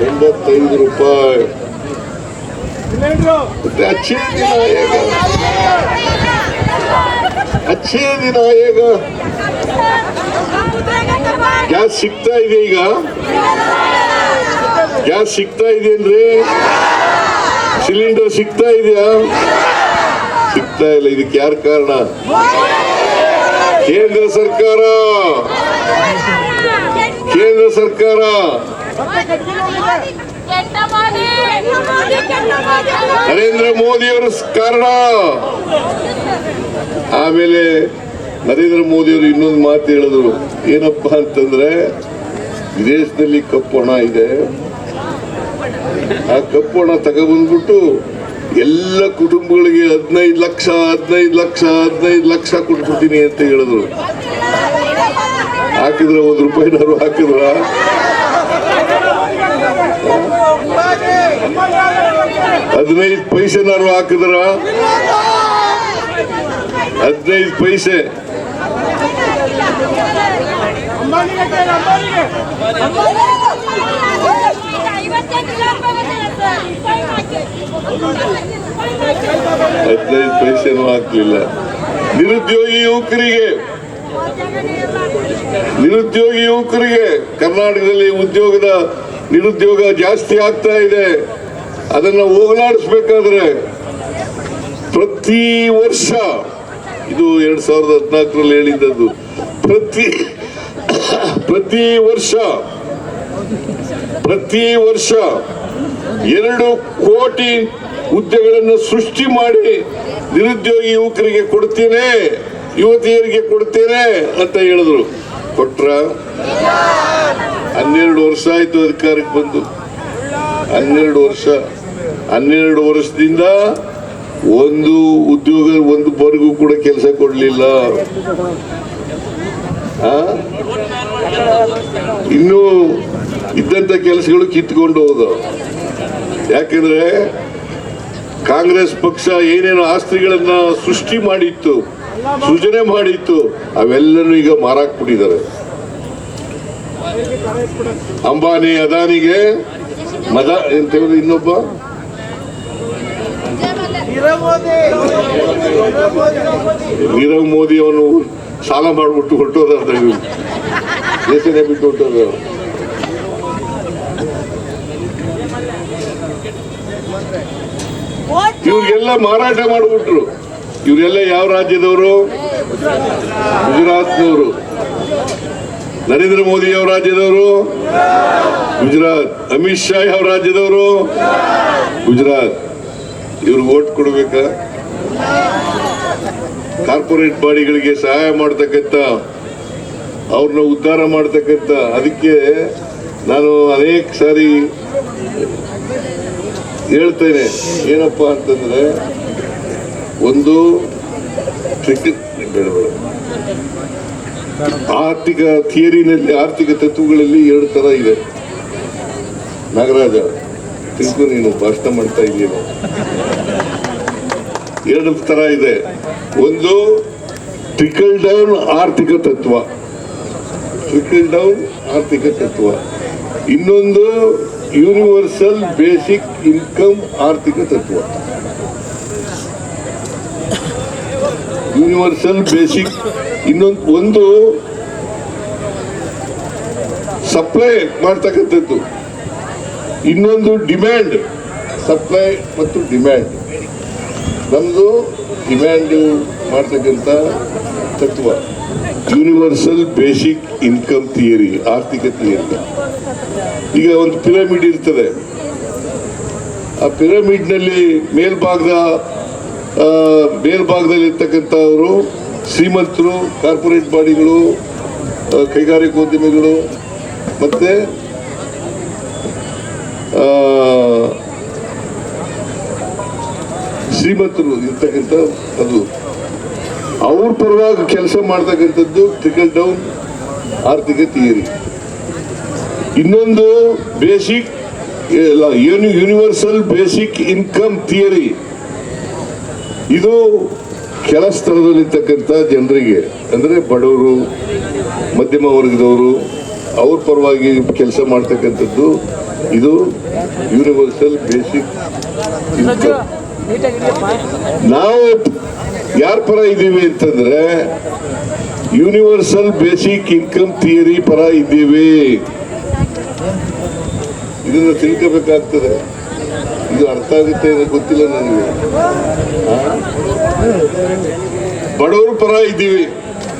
85 ರೂಪಾಯಿ. ಮತ್ತೆ ಅಚ್ಚೇ ದಿನ ಆಯೇಗ. ಗ್ಯಾಸ್ ಸಿಗ್ತಾ ಇದೆ ಈಗ? ಗ್ಯಾಸ್ ಸಿಗ್ತಾ ಇದೆಯೇನ್ರಿ? ಸಿಲಿಂಡರ್ ಸಿಗ್ತಾ ಇದೆಯಾ? ಸಿಗ್ತಾ ಇಲ್ಲ. ಇದಕ್ಕೆ ಯಾರು ಕಾರಣ? ಕೇಂದ್ರ ಸರ್ಕಾರ. ನರೇಂದ್ರ ಮೋದಿಯವರ ಕಾರಣ. ಆಮೇಲೆ ನರೇಂದ್ರ ಮೋದಿಯವರು ಇನ್ನೊಂದು ಮಾತು ಹೇಳಿದ್ರು, ಏನಪ್ಪಾ ಅಂತಂದ್ರೆ, ವಿದೇಶದಲ್ಲಿ ಕಪ್ಪು ಹಣ ಇದೆ, ಆ ಕಪ್ಪು ಹಣ ತಗೊಬಂದ್ಬಿಟ್ಟು ಎಲ್ಲ ಕುಟುಂಬಗಳಿಗೆ 15 ಲಕ್ಷ ಕೊಟ್ಬಿಡ್ತೀನಿ ಅಂತ ಹೇಳಿದ್ರು. ಹಾಕಿದ್ರ? 1 ರೂಪಾಯಿನಾರು ಹಾಕಿದ್ರ? 15 ಪೈಸೆನಾರು ಹಾಕಿದ್ರ? 15 ಪೈಸೆ. ಪೈಸೆನೂ ಹಾಕ್ಲಿಲ್ಲ. ನಿರುದ್ಯೋಗಿ ಯುವಕರಿಗೆ ಕರ್ನಾಟಕದಲ್ಲಿ ನಿರುದ್ಯೋಗ ಜಾಸ್ತಿ ಆಗ್ತಾ ಇದೆ. ಅದನ್ನ ಹೋಗಲಾಡಿಸ್ಬೇಕಾದ್ರೆ ಪ್ರತಿ ವರ್ಷ, ಇದು 2014ರಲ್ಲಿ ಹೇಳಿದ್ದದ್ದು, ಪ್ರತಿ ವರ್ಷ 2 ಕೋಟಿ ಹುದ್ದೆಗಳನ್ನು ಸೃಷ್ಟಿ ಮಾಡಿ ನಿರುದ್ಯೋಗಿ ಯುವಕರಿಗೆ ಕೊಡ್ತೇನೆ, ಯುವತಿಯರಿಗೆ ಕೊಡ್ತೇನೆ ಅಂತ ಹೇಳಿದ್ರು. ಕೊಟ್ರ? 12 ವರ್ಷ ಆಯ್ತು ಅಧಿಕಾರಕ್ಕೆ ಬಂದು. 12 ವರ್ಷದಿಂದ ಒಂದು ಉದ್ಯೋಗ, ಒಂದು ಬರ್ಗೂ ಕೂಡ ಕೆಲಸ ಕೊಡ್ಲಿಲ್ಲ. ಇನ್ನು ಇದ್ದಂತ ಕೆಲಸಗಳು ಕಿತ್ಕೊಂಡು ಹೋದ. ಯಾಕೆಂದ್ರೆ ಕಾಂಗ್ರೆಸ್ ಪಕ್ಷ ಏನೇನು ಆಸ್ತಿಗಳನ್ನ ಸೃಜನೆ ಮಾಡಿತ್ತು ಅವೆಲ್ಲನೂ ಈಗ ಮಾರಾಕ್ಬಿಟ್ಟಿದ್ದಾರೆ. ಅಂಬಾನಿ, ಅದಾನಿಗೆ ಇನ್ನೊಬ್ಬ ನೀರವ್ ಮೋದಿ ಅವನು ಸಾಲ ಮಾಡಿಬಿಟ್ಟು ಹೊರಟೋದ ದೇಶನೇ ಬಿಟ್ಟು ಹೊರಟೋದ. ಇವ್ರಿಗೆಲ್ಲ ಮಾರಾಟ ಮಾಡಿಬಿಟ್ರು. ಇವರೆಲ್ಲ ಯಾವ ರಾಜ್ಯದವರು? ಗುಜರಾತ್ನವರು. ನರೇಂದ್ರ ಮೋದಿ ಯಾವ ರಾಜ್ಯದವರು? ಗುಜರಾತ್. ಅಮಿತ್ ಶಾ ಯಾವ ರಾಜ್ಯದವರು? ಗುಜರಾತ್. ಇವ್ರಿಗೆ ಓಟ್ ಕೊಡ್ಬೇಕಾ? ಕಾರ್ಪೊರೇಟ್ ಬಾಡಿಗಳಿಗೆ ಸಹಾಯ ಮಾಡ್ತಕ್ಕಂಥ, ಅವ್ರನ್ನ ಉದ್ಧಾರ ಮಾಡ್ತಕ್ಕಂಥ. ಅದಕ್ಕೆ ನಾನು ಅನೇಕ ಸಾರಿ ಹೇಳ್ತೇನೆ, ಏನಪ್ಪಾ ಅಂತಂದ್ರೆ, ಒಂದು ಆರ್ಥಿಕ ಥಿಯರಿನಲ್ಲಿ, ಆರ್ಥಿಕ ತತ್ವಗಳಲ್ಲಿ 2 ತರ ಇದೆ. ನಾಗರಾಜ ತಿಳ್ಕೊ, ನೀನು ಭಾಷಣ ಮಾಡ್ತಾ ಇದೀಯ. 2 ತರ ಇದೆ. ಒಂದು ಟ್ರಿಕಲ್ ಡೌನ್ ಆರ್ಥಿಕ ತತ್ವ, ಟ್ರಿಕಲ್ ಡೌನ್ ಆರ್ಥಿಕ ತತ್ವ. ಇನ್ನೊಂದು ಯೂನಿವರ್ಸಲ್ ಬೇಸಿಕ್ ಇನ್ಕಮ್ ಆರ್ಥಿಕ ತತ್ವ. Universal basic. ಒಂದು ಸಪ್ಲೈ ಮಾಡ್ತಕ್ಕಂಥದ್ದು, ಇನ್ನೊಂದು ಡಿಮ್ಯಾಂಡ್. ಸಪ್ಲೈ ಮತ್ತು ಡಿಮ್ಯಾಂಡ್. ನಮ್ದು ಡಿಮ್ಯಾಂಡ್ ಮಾಡ್ತಕ್ಕಂಥ ತತ್ವ ಯೂನಿವರ್ಸಲ್ ಬೇಸಿಕ್ ಇನ್ಕಮ್ ಥಿಯರಿ, ಆರ್ಥಿಕ ಥಿಯರಿ. ಈಗ ಒಂದು ಪಿರಮಿಡ್ ಇರ್ತದೆ. ಆ ಪಿರಮಿಡ್ನಲ್ಲಿ ಮೇಲ್ಭಾಗದಲ್ಲಿ ಇರ್ತಕ್ಕಂಥವರು ಶ್ರೀಮಂತರು, ಕಾರ್ಪೊರೇಟ್ ಬಾಡಿಗಳು, ಕೈಗಾರಿಕೋದ್ಯಮಿಗಳು, ಮತ್ತೆ ಶ್ರೀಮಂತರು ಇರ್ತಕ್ಕಂಥ ಅದು ಅವ್ರ ಪರವಾಗಿ ಕೆಲಸ ಮಾಡ್ತಕ್ಕಂಥದ್ದು ಟ್ರಿಕಲ್ ಡೌನ್ ಆರ್ಥಿಕ ಥಿಯರಿ. ಇನ್ನೊಂದು basic universal basic income theory. ಇದು ಕೆಳ ಸ್ಥಳದಲ್ಲಿರ್ತಕ್ಕಂಥ ಜನರಿಗೆ, ಅಂದ್ರೆ ಬಡವರು, ಮಧ್ಯಮ ವರ್ಗದವರು, ಅವ್ರ ಪರವಾಗಿ ಕೆಲಸ ಮಾಡ್ತಕ್ಕಂಥದ್ದು. ಇದು ಯೂನಿವರ್ಸಲ್ ಬೇಸಿಕ್ ಇನ್ಕಮ್. ನಾವು ಯಾರ ಪರ ಇದ್ದೀವಿ ಅಂತಂದ್ರೆ ಯೂನಿವರ್ಸಲ್ ಬೇಸಿಕ್ ಇನ್ಕಮ್ ಥಿಯರಿ ಪರ ಇದ್ದೀವಿ. ಇದನ್ನು ತಿಳ್ಕೋಬೇಕಾಗ್ತದೆ. ಇದು ಅರ್ಥ ಆಗುತ್ತೆ ಗೊತ್ತಿಲ್ಲ ನನಗೆ. ಬಡವ್ರ ಪರ ಇದ್ದೀವಿ,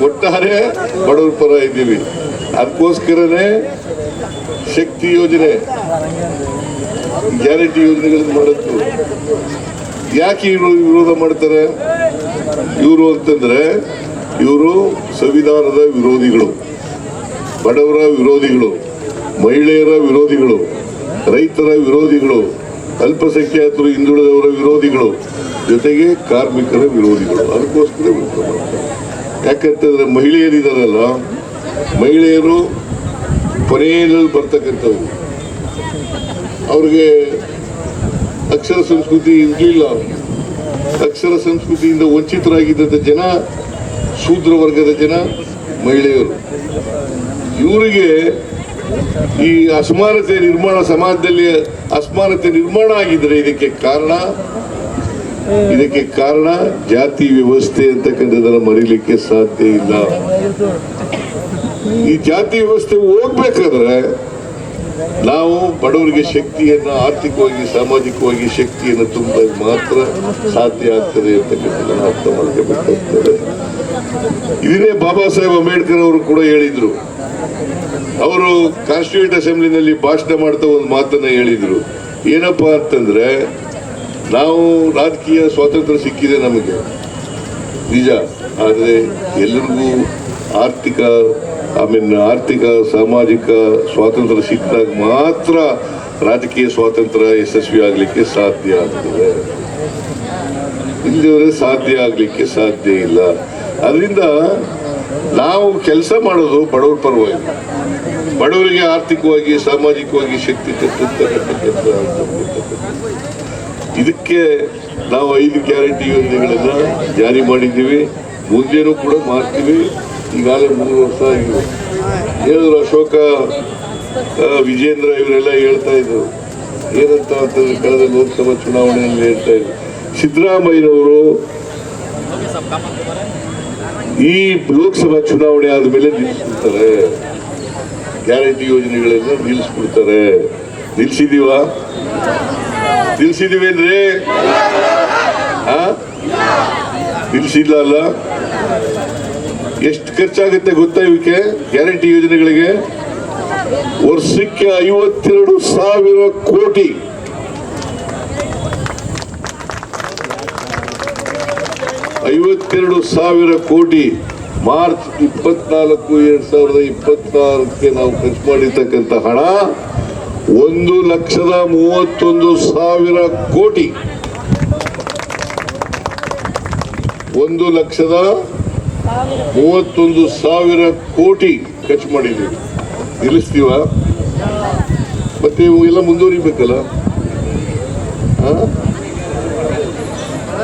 ಒಟ್ಟಾರೆ ಬಡವ್ರ ಪರ ಇದ್ದೀವಿ. ಅದಕ್ಕೋಸ್ಕರನೇ ಶಕ್ತಿ ಯೋಜನೆ, ಗ್ಯಾರಂಟಿ ಯೋಜನೆಗಳನ್ನು ಮಾಡುತ್ತು. ಯಾಕೆ ಇವರು ವಿರೋಧ ಮಾಡ್ತಾರೆ? ಇವರು ಅಂತಂದ್ರೆ ಇವರು ಸಂವಿಧಾನದ ವಿರೋಧಿಗಳು, ಬಡವರ ವಿರೋಧಿಗಳು, ಮಹಿಳೆಯರ ವಿರೋಧಿಗಳು, ರೈತರ ವಿರೋಧಿಗಳು, ಅಲ್ಪಸಂಖ್ಯಾತರು, ಹಿಂದುಳಿದವರ ವಿರೋಧಿಗಳು, ಜೊತೆಗೆ ಕಾರ್ಮಿಕರ ವಿರೋಧಿಗಳು. ಅದಕ್ಕೋಸ್ಕರ ವಿರೋಧ ಮಾಡ್ತಾರೆ. ಯಾಕಂತಂದ್ರೆ ಮಹಿಳೆಯರಿದಾರಲ್ಲ, ಮಹಿಳೆಯರು ಕೊನೆಯಲ್ಲಿ ಬರ್ತಕ್ಕಂಥವ್ರು. ಅವ್ರಿಗೆ ಅಕ್ಷರ ಸಂಸ್ಕೃತಿ ಇರಲಿಲ್ಲ. ಅಕ್ಷರ ಸಂಸ್ಕೃತಿಯಿಂದ ವಂಚಿತರಾಗಿದ್ದ ಜನ ಶೂದ್ರ ವರ್ಗದ ಜನ ಮಹಿಳೆಯರು. ಇವರಿಗೆ ಈ ಅಸಮಾನತೆ ನಿರ್ಮಾಣ, ಸಮಾಜದಲ್ಲಿ ಅಸಮಾನತೆ ನಿರ್ಮಾಣ ಆಗಿದ್ರೆ ಇದಕ್ಕೆ ಕಾರಣ ಜಾತಿ ವ್ಯವಸ್ಥೆ ಅಂತಕ್ಕಂಥದ್ದನ್ನು ಮರೀಲಿಕ್ಕೆ ಸಾಧ್ಯ ಇಲ್ಲ. ಈ ಜಾತಿ ವ್ಯವಸ್ಥೆ ಹೋಗ್ಬೇಕಾದ್ರೆ ನಾವು ಬಡವರಿಗೆ ಶಕ್ತಿಯನ್ನು, ಆರ್ಥಿಕವಾಗಿ ಸಾಮಾಜಿಕವಾಗಿ ಶಕ್ತಿಯನ್ನು ತುಂಬಿದಾಗ ಮಾತ್ರ ಸಾಧ್ಯ ಆಗ್ತದೆ ಅಂತಕ್ಕಂಥದ್ದನ್ನು ಅರ್ಥ ಮಾಡ್ಕೋಬೇಕಾಗ್ತದೆ. ಇದನ್ನೇ ಬಾಬಾ ಸಾಹೇಬ್ ಅಂಬೇಡ್ಕರ್ ಅವರು ಕೂಡ ಹೇಳಿದ್ರು. ಅವರು ಕಾನ್ಸ್ಟಿಟ್ಯೂಂಟ್ ಅಸೆಂಬ್ಲಿನಲ್ಲಿ ಭಾಷಣ ಮಾಡ್ತಾ ಒಂದು ಮಾತನ್ನ ಹೇಳಿದ್ರು. ಏನಪ್ಪಾ ಅಂತಂದ್ರೆ, ನಾವು ರಾಜಕೀಯ ಸ್ವಾತಂತ್ರ್ಯ ಸಿಕ್ಕಿದೆ ನಮಗೆ ನಿಜ, ಆದರೆ ಎಲ್ಲರಿಗೂ ಆರ್ಥಿಕ ಸಾಮಾಜಿಕ ಸ್ವಾತಂತ್ರ್ಯ ಸಿಕ್ಕಿದಾಗ ಮಾತ್ರ ರಾಜಕೀಯ ಸ್ವಾತಂತ್ರ್ಯ ಯಶಸ್ವಿ ಆಗ್ಲಿಕ್ಕೆ ಸಾಧ್ಯ ಆಗ್ತದೆ. ಇಲ್ಲಿವರೆ ಸಾಧ್ಯ ಆಗ್ಲಿಕ್ಕೆ ಸಾಧ್ಯ ಇಲ್ಲ. ಅದರಿಂದ ನಾವು ಕೆಲಸ ಮಾಡೋದು ಬಡವರ ಪರವಾಗಿ, ಬಡವರಿಗೆ ಆರ್ಥಿಕವಾಗಿ ಸಾಮಾಜಿಕವಾಗಿ ಶಕ್ತಿ ತರ್ತಕ್ಕಂಥ. ಇದಕ್ಕೆ ನಾವು 5 ಗ್ಯಾರಂಟಿ ಯೋಜನೆಗಳನ್ನ ಜಾರಿ ಮಾಡಿದ್ದೀವಿ, ಮುಂದೇನೂ ಕೂಡ ಮಾಡ್ತೀವಿ. ಈಗಾಗಲೇ 3 ವರ್ಷ ಆಗಿದೆ. ಹೇಳಿದ್ರು ಅಶೋಕ, ವಿಜೇಂದ್ರ ಇವರೆಲ್ಲ ಹೇಳ್ತಾ ಇದ್ರು. ಏನಂತ ಅಂತಂದ್ರೆ ಕಳೆದ ಲೋಕಸಭಾ ಚುನಾವಣೆಯಲ್ಲಿ ಹೇಳ್ತಾ ಇದ್ರು, ಸಿದ್ದರಾಮಯ್ಯನವರು ಈ ಲೋಕಸಭಾ ಚುನಾವಣೆ ಆದ್ಮೇಲೆ ನಿಲ್ಲಿಸ್ಬಿಡ್ತಾರೆ, ಗ್ಯಾರಂಟಿ ಯೋಜನೆಗಳೆಲ್ಲ ನಿಲ್ಲಿಸ್ಬಿಡ್ತಾರೆ. ನಿಲ್ಸಿದೀವೇನ್ರಿ? ನಿಲ್ಸಿಲ್ಲ ಅಲ್ಲ. ಎಷ್ಟು ಖರ್ಚಾಗುತ್ತೆ ಗೊತ್ತಾ ಇವಕ್ಕೆ ಗ್ಯಾರಂಟಿ ಯೋಜನೆಗಳಿಗೆ? ವರ್ಷಕ್ಕೆ 52,000 ಕೋಟಿ. ಕೋಟಿ. ಮಾರ್ಚ್ 24, 2026ಕ್ಕೆ ನಾವು ಖರ್ಚು ಮಾಡಿರ್ತಕ್ಕಂಥ ಹಣ 1,31,000 ಕೋಟಿ. 1,31,000 ಕೋಟಿ ಖರ್ಚು ಮಾಡಿದ್ದೀವಿ. ನಿಲ್ಲಿಸ್ತೀವ? ಮತ್ತೆ ಇವು ಎಲ್ಲ ಮುಂದುವರಿಬೇಕಲ್ಲ.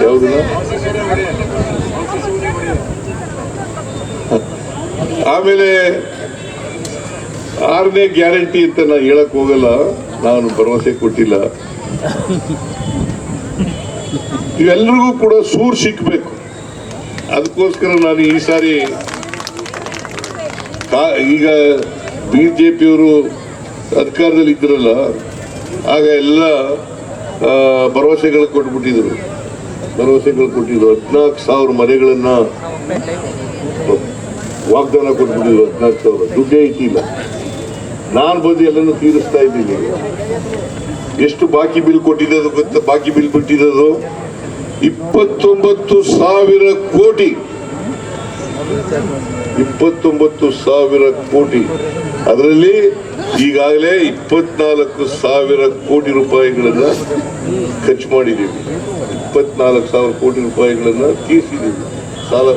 ಯಾವುದಿಲ್ಲ. ಆಮೇಲೆ 6ನೇ ಗ್ಯಾರಂಟಿ ಅಂತ ನಾನು ಹೇಳಕ್ ಹೋಗಲ್ಲ, ನಾನು ಭರವಸೆ ಕೊಟ್ಟಿಲ್ಲ. ಇವೆಲ್ಲರಿಗೂ ಕೂಡ ಸೂರು ಸಿಕ್ಬೇಕು. ಅದಕ್ಕೋಸ್ಕರ ನಾನು ಈ ಸಾರಿ ಈಗ ಬಿಜೆಪಿಯವರು ಅಧಿಕಾರದಲ್ಲಿ ಇದ್ರಲ್ಲ, ಆಗ ಎಲ್ಲ ಭರವಸೆಗಳು ಕೊಟ್ಬಿಟ್ಟಿದ್ರು. 14,000 ಮನೆಗಳನ್ನ ವಾಗ್ದಾನ ಕೊಟ್ಬಿಟ್ಟಿದ್ರು. 14,000 ದುಡ್ಡೇ ಇಟ್ಟಿಲ್ಲ. ನಾನು ಬಂದು ಎಲ್ಲನೂ ತೀರಿಸ್ತಾ ಇದ್ದೀನಿ. ಎಷ್ಟು ಬಾಕಿ ಬಿಲ್ ಕೊಟ್ಟಿದ್ದು ಗೊತ್ತಾ? ಬಾಕಿ ಬಿಲ್ ಬಿಟ್ಟಿದ್ದು 29,000 ಕೋಟಿ. 29,000 ಕೋಟಿ. ಅದರಲ್ಲಿ ಈಗಾಗಲೇ 24,000 ಕೋಟಿ ರೂಪಾಯಿಗಳನ್ನ ಖರ್ಚು ಮಾಡಿದ್ದೀವಿ. 24,000 ಕೋಟಿ ರೂಪಾಯಿಗಳನ್ನ ತೀರಿಸಿದ್ದೀವಿ. ಸಾಲ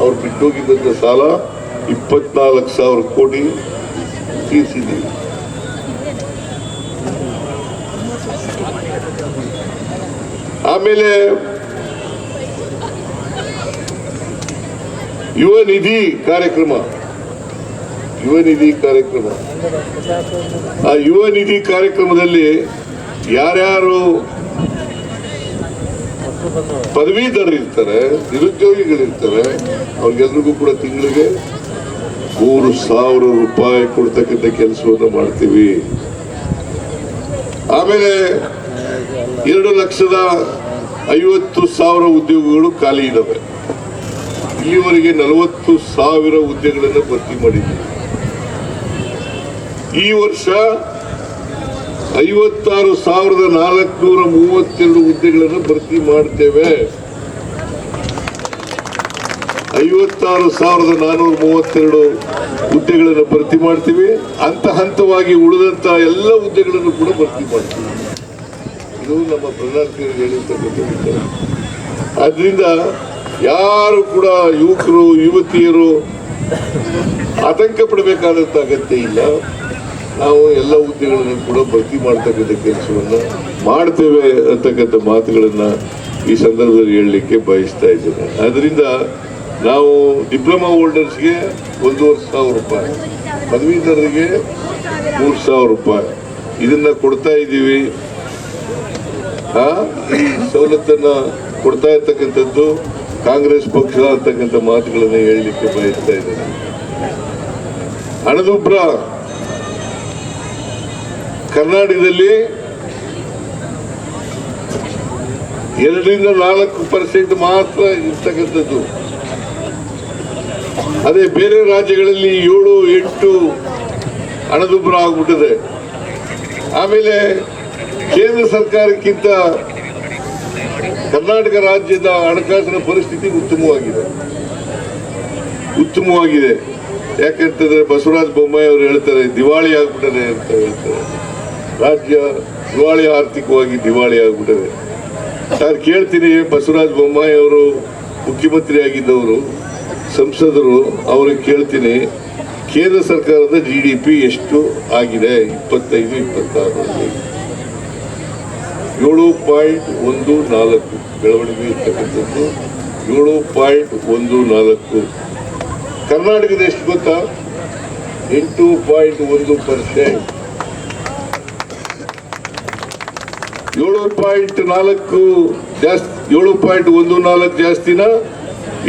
ಅವ್ರು ಬಿಟ್ಟೋಗಿದ್ದಂಥ ಸಾಲ 24,000 ಕೋಟಿ ತೀರಿಸಿದ್ದೀವಿ. ಆಮೇಲೆ ಯುವ ನಿಧಿ ಕಾರ್ಯಕ್ರಮ. ಆ ಯುವ ನಿಧಿ ಕಾರ್ಯಕ್ರಮದಲ್ಲಿ ಯಾರ್ಯಾರು ಪದವೀಧರರಿರ್ತಾರೆ, ನಿರುದ್ಯೋಗಿಗಳಿರ್ತಾರೆ, ಅವ್ರಿಗೆಲ್ರಿಗೂ ಕೂಡ ತಿಂಗಳಿಗೆ 3,000 ರೂಪಾಯಿ ಕೊಡ್ತಕ್ಕಂಥ ಕೆಲಸವನ್ನು ಮಾಡ್ತೀವಿ. ಆಮೇಲೆ 2,50,000 ಉದ್ಯೋಗಗಳು ಖಾಲಿ ಇದ್ದಾವೆ. ಇಲ್ಲಿವರೆಗೆ 40,000 ಹುದ್ದೆಗಳನ್ನು ಭರ್ತಿ ಮಾಡಿದ್ದೀವಿ. ಈ ವರ್ಷ 56,432 ಹುದ್ದೆಗಳನ್ನು ಭರ್ತಿ ಮಾಡ್ತೇವೆ. 56,432 ಹುದ್ದೆಗಳನ್ನು ಭರ್ತಿ ಮಾಡ್ತೀವಿ. ಹಂತವಾಗಿ ಉಳಿದಂತ ಎಲ್ಲ ಹುದ್ದೆಗಳನ್ನು ಕೂಡ ಭರ್ತಿ ಮಾಡ್ತೀವಿ. ಇದು ನಮ್ಮ ಪ್ರಧಾನಮಂತ್ರಿಗಳು ಹೇಳಿರ್ತಕ್ಕಂಥ. ಆದ್ರಿಂದ ಯಾರು ಕೂಡ ಯುವಕರು ಯುವತಿಯರು ಆತಂಕ ಪಡಬೇಕಾದಂತ ಅಗತ್ಯ ಇಲ್ಲ. ನಾವು ಎಲ್ಲ ಹುದ್ದೆಗಳನ್ನು ಕೂಡ ಭರ್ತಿ ಮಾಡ್ತಕ್ಕಂಥ ಕೆಲಸವನ್ನ ಮಾಡ್ತೇವೆ ಅಂತಕ್ಕಂಥ ಮಾತುಗಳನ್ನ ಈ ಸಂದರ್ಭದಲ್ಲಿ ಹೇಳಲಿಕ್ಕೆ ಬಯಸ್ತಾ ಇದ್ದೇನೆ. ಅದರಿಂದ ನಾವು ಡಿಪ್ಲೊಮಾ ಹೋಲ್ಡರ್ಸ್ಗೆ 1,500 ರೂಪಾಯಿ, ಪದವೀಧರರಿಗೆ 3,000 ರೂಪಾಯಿ ಇದನ್ನ ಕೊಡ್ತಾ ಇದ್ದೀವಿ. ಈ ಸವಲತ್ತನ್ನ ಕೊಡ್ತಾ ಇರ್ತಕ್ಕಂಥದ್ದು ಕಾಂಗ್ರೆಸ್ ಪಕ್ಷ ಅಂತಕ್ಕಂಥ ಮಾತುಗಳನ್ನ ಹೇಳಲಿಕ್ಕೆ ಬಯಸ್ತಾ ಇದ್ದೇನೆ. ಹಣದುಬ್ಬರ ಕರ್ನಾಟಕದಲ್ಲಿ 2-4% ಮಾತ್ರ ಇರ್ತಕ್ಕಂಥದ್ದು. ಅದೇ ಬೇರೆ ರಾಜ್ಯಗಳಲ್ಲಿ 7-8 ಹಣದುಬ್ಬರ ಆಗ್ಬಿಟ್ಟಿದೆ. ಆಮೇಲೆ ಕೇಂದ್ರ ಸರ್ಕಾರಕ್ಕಿಂತ ಕರ್ನಾಟಕ ರಾಜ್ಯದ ಹಣಕಾಸಿನ ಪರಿಸ್ಥಿತಿ ಉತ್ತಮವಾಗಿದೆ. ಯಾಕಂತಂದ್ರೆ ಬಸವರಾಜ ಬೊಮ್ಮಾಯಿ ಅವರು ಹೇಳ್ತಾರೆ ದಿವಾಳಿ ಆಗ್ಬಿಟ್ಟದೆ ಅಂತ ಹೇಳ್ತಾರೆ. ರಾಜ್ಯ ಆರ್ಥಿಕವಾಗಿ ದಿವಾಳಿ ಆಗ್ಬಿಟ್ಟದೆ. ನಾನು ಕೇಳ್ತೀನಿ, ಬಸವರಾಜ ಬೊಮ್ಮಾಯಿ ಅವರು ಮುಖ್ಯಮಂತ್ರಿ ಆಗಿದ್ದವರು, ಸಂಸದರು, ಅವ್ರಿಗೆ ಕೇಳ್ತೀನಿ, ಕೇಂದ್ರ ಸರ್ಕಾರದ GDP ಎಷ್ಟು ಆಗಿದೆ 25-26ರಲ್ಲಿ? 7.14 ಬೆಳವಣಿಗೆ ಇರ್ತಕ್ಕಂಥದ್ದು. 7.14. ಕರ್ನಾಟಕದ ಎಷ್ಟು ಗೊತ್ತಾ? 8.1%. 7.4 ಜಾಸ್ತಿ, 7.14 ಜಾಸ್ತಿನ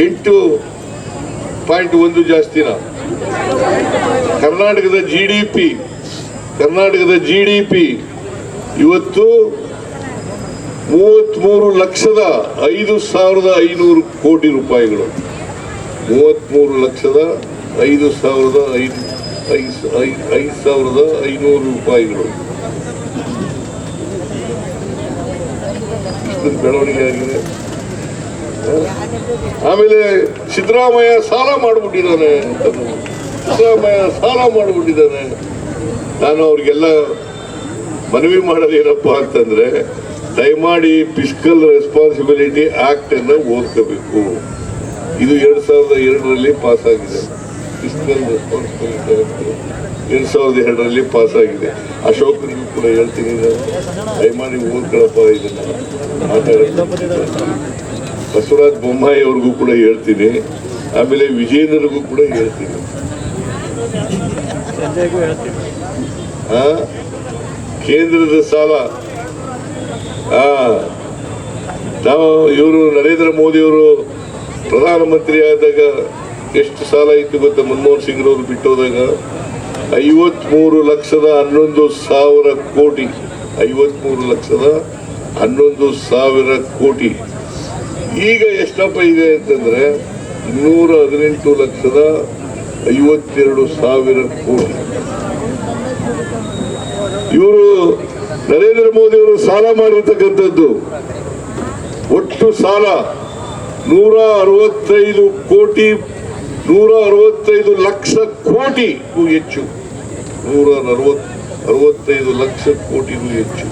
8.1 ಜಾಸ್ತಿನ? ಕರ್ನಾಟಕದ ಜಿಡಿಪಿ ಇವತ್ತು 33,05,500 ಕೋಟಿ ರೂಪಾಯಿಗಳು. 33,05,500 ರೂಪಾಯಿಗಳು. ಬೆಳವಣಿಗೆ ಆಗಿದೆ. ಆಮೇಲೆ ಸಿದ್ದರಾಮಯ್ಯ ಸಾಲ ಮಾಡಿಬಿಟ್ಟಿದ್ದಾನೆ. ನಾನು ಅವ್ರಿಗೆಲ್ಲ ಮನವಿ ಮಾಡೋದೇನಪ್ಪ ಅಂತಂದ್ರೆ, ದಯಮಾಡಿ ಫಿಸ್ಕಲ್ ರೆಸ್ಪಾನ್ಸಿಬಿಲಿಟಿ ಆಕ್ಟ್ ಅನ್ನು ಓದ್ಕೋಬೇಕು. ಇದು 2002ರಲ್ಲಿ ಪಾಸ್ ಆಗಿದೆ. ಫಿಸ್ಕಲ್ ರೆಸ್ಪಾನ್ಸಿಬಿಲಿಟಿ ಆಕ್ಟ್ 2002ರಲ್ಲಿ ಪಾಸ್ ಆಗಿದೆ. ಅಶೋಕನಿಗೂ ಕೂಡ ಹೇಳ್ತೀನಿ, ದಯಮಾಡಿ ಓದ್ಕೊಳಪ್ಪ ಇದನ್ನ. ಬಸವರಾಜ ಬೊಮ್ಮಾಯಿ ಅವ್ರಿಗೂ ಕೂಡ ಹೇಳ್ತೀನಿ, ಆಮೇಲೆ ವಿಜೇಂದ್ರನಿಗೂ ಕೂಡ ಹೇಳ್ತೀನಿ. ಕೇಂದ್ರದ ಸಾಲ ನಾವು ಇವರು ನರೇಂದ್ರ ಮೋದಿ ಅವರು ಪ್ರಧಾನಮಂತ್ರಿ ಆದಾಗ ಎಷ್ಟು ಸಾಲ ಇತ್ತು ಗೊತ್ತಾ? ಮನಮೋಹನ್ ಸಿಂಗ್ ಅವರು ಬಿಟ್ಟೋದಾಗ 53,11,000 ಕೋಟಿ. 53,11,000 ಕೋಟಿ. ಈಗ ಎಷ್ಟಪ್ಪ ಇದೆ ಅಂತಂದ್ರೆ 218,52,000 ಕೋಟಿ. ಇವರು ನರೇಂದ್ರ ಮೋದಿ ಅವರು ಸಾಲ ಮಾಡಿರ್ತಕ್ಕಂಥದ್ದು ಒಟ್ಟು ಸಾಲ 165 ಲಕ್ಷ ಕೋಟಿಗೂ ಹೆಚ್ಚು. 165 ಲಕ್ಷ ಕೋಟಿಗೂ ಹೆಚ್ಚು.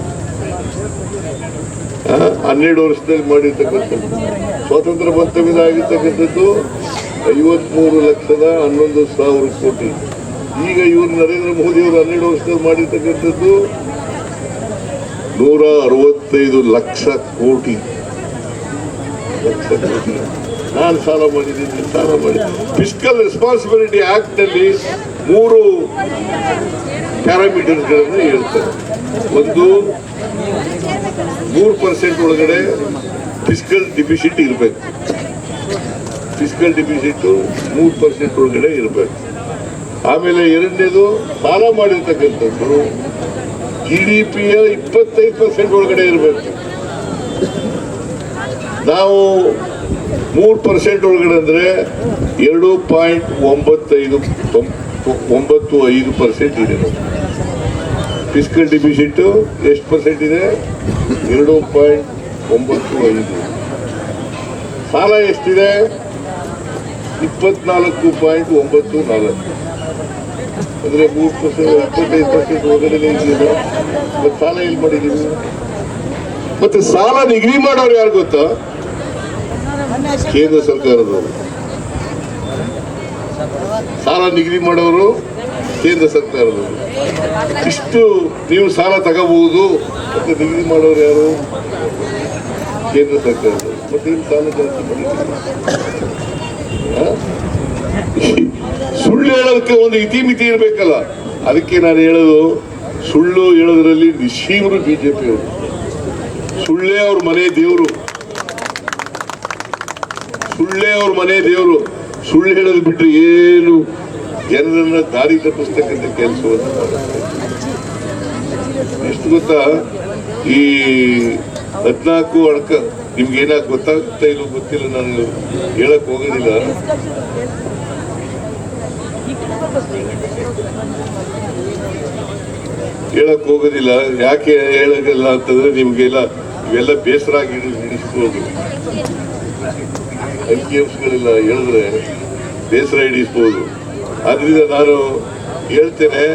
12 ವರ್ಷದಲ್ಲಿ ಮಾಡಿರ್ತಕ್ಕಂಥದ್ದು. ಸ್ವಾತಂತ್ರ್ಯ ಬಂದ ಮೇಲೆ ಆಗಿರ್ತಕ್ಕಂಥದ್ದು 53,11,000 ಕೋಟಿ. ಈಗ ಇವರು ನರೇಂದ್ರ ಮೋದಿ ಅವರು 12 ವರ್ಷದಲ್ಲಿ ಮಾಡಿರ್ತಕ್ಕಂಥದ್ದು 165 ಲಕ್ಷ ಕೋಟಿ. ನಾನು ಸಾಲ ಮಾಡಿದ್ದೀನಿ. ಫಿಸ್ಕಲ್ ರೆಸ್ಪಾನ್ಸಿಬಿಲಿಟಿ ಆಕ್ಟ್ ನಲ್ಲಿ 3 ಪ್ಯಾರಾಮೀಟರ್ಸ್ ಗಳನ್ನು ಹೇಳ್ತಾರೆ. ಒಂದು, 3% ಒಳಗಡೆ ಫಿಸ್ಕಲ್ ಡಿಫಿಸಿಟ್ ಇರಬೇಕು. 3% ಒಳಗಡೆ ಇರಬೇಕು. ಆಮೇಲೆ ಎರಡನೇದು, ಸಾಲ ಮಾಡಿರ್ತಕ್ಕಂಥದ್ದು ಜಿಡಿಪಿಯ 25% ಒಳಗಡೆ ಇರಬೇಕು. ನಾವು 3% ಒಳಗಡೆ ಅಂದ್ರೆ 2.95% ಇದೆ. ಫಿಸ್ಕಲ್ ಡಿಫಿಸಿಟ್ ಎಷ್ಟು ಪರ್ಸೆಂಟ್ ಇದೆ? 2.95. ಸಾಲ ಎಷ್ಟಿದೆ? 24.94. ಅಂದ್ರೆ 3%, 25% ಒಳಗಡೆ ಇದೆಯಲ್ಲ. ಮತ್ತೆ ಸಾಲ ಎಲ್ಲಿ ಮಾಡಿದೀವಿ? ಮತ್ತೆ ಸಾಲ ನಿಗದಿ ಮಾಡೋರು ಯಾರು ಗೊತ್ತಾ? ಕೇಂದ್ರ ಸರ್ಕಾರದವರು. ಸಾಲ ನಿಗದಿ ಮಾಡೋರು ಕೇಂದ್ರ ಸರ್ಕಾರದವರು. ಇಷ್ಟು ನೀವು ಸಾಲ ತಗೋಬಹುದು ಮತ್ತೆ ನಿಗದಿ ಮಾಡೋರು ಯಾರು? ಕೇಂದ್ರ ಸರ್ಕಾರದವರು. ಮತ್ತೆ ಏನು ಸಾಲ ಜಾಸ್ತಿ ಮಾಡಿದ್ದೀವಿ? ಸುಳ್ಳು ಹೇಳೋದಕ್ಕೆ ಒಂದು ಇತಿಮಿತಿ ಇರಬೇಕಲ್ಲ. ಅದಕ್ಕೆ ನಾನು ಹೇಳೋದು, ಸುಳ್ಳು ಹೇಳೋದ್ರಲ್ಲಿ ನಿಶ್ಚೀವರು ಬಿಜೆಪಿ ಅವರು. ಸುಳ್ಳೇ ಅವ್ರ ಮನೆ ದೇವರು. ಸುಳ್ಳು ಹೇಳೋದು ಬಿಟ್ಟರೆ ಏನು ಜನರನ್ನ ದಾರಿ ತಪ್ಪಿಸ್ತಕ್ಕಂಥ ಕೆಲಸವನ್ನು ಮಾಡ್ತಾರೆ. ಎಷ್ಟು ಗೊತ್ತಾ? ಈ 14 ಅಣಕ ನಿಮ್ಗೆ ಏನಾಗ ಗೊತ್ತಾಗ್ತಾ ಇಲ್ಲ ಗೊತ್ತಿಲ್ಲ, ನಾನು ಹೇಳಕ್ ಹೋಗೋದಿಲ್ಲ. ಯಾಕೆ ಹೇಳೋದಿಲ್ಲ ಅಂತಂದ್ರೆ ನಿಮ್ಗೆಲ್ಲ ಇವೆಲ್ಲ ಬೇಸರ ಆಗಿ ಹಿಡಿಸ್ಬೋದು. ಅಂಕಿಅಂಶಗಳೆಲ್ಲ ಹೇಳಿದ್ರೆ ಬೇಸರ ಹಿಡಿಸ್ಬೋದು. ಆದ್ರಿಂದ ನಾನು ಹೇಳ್ತೇನೆ,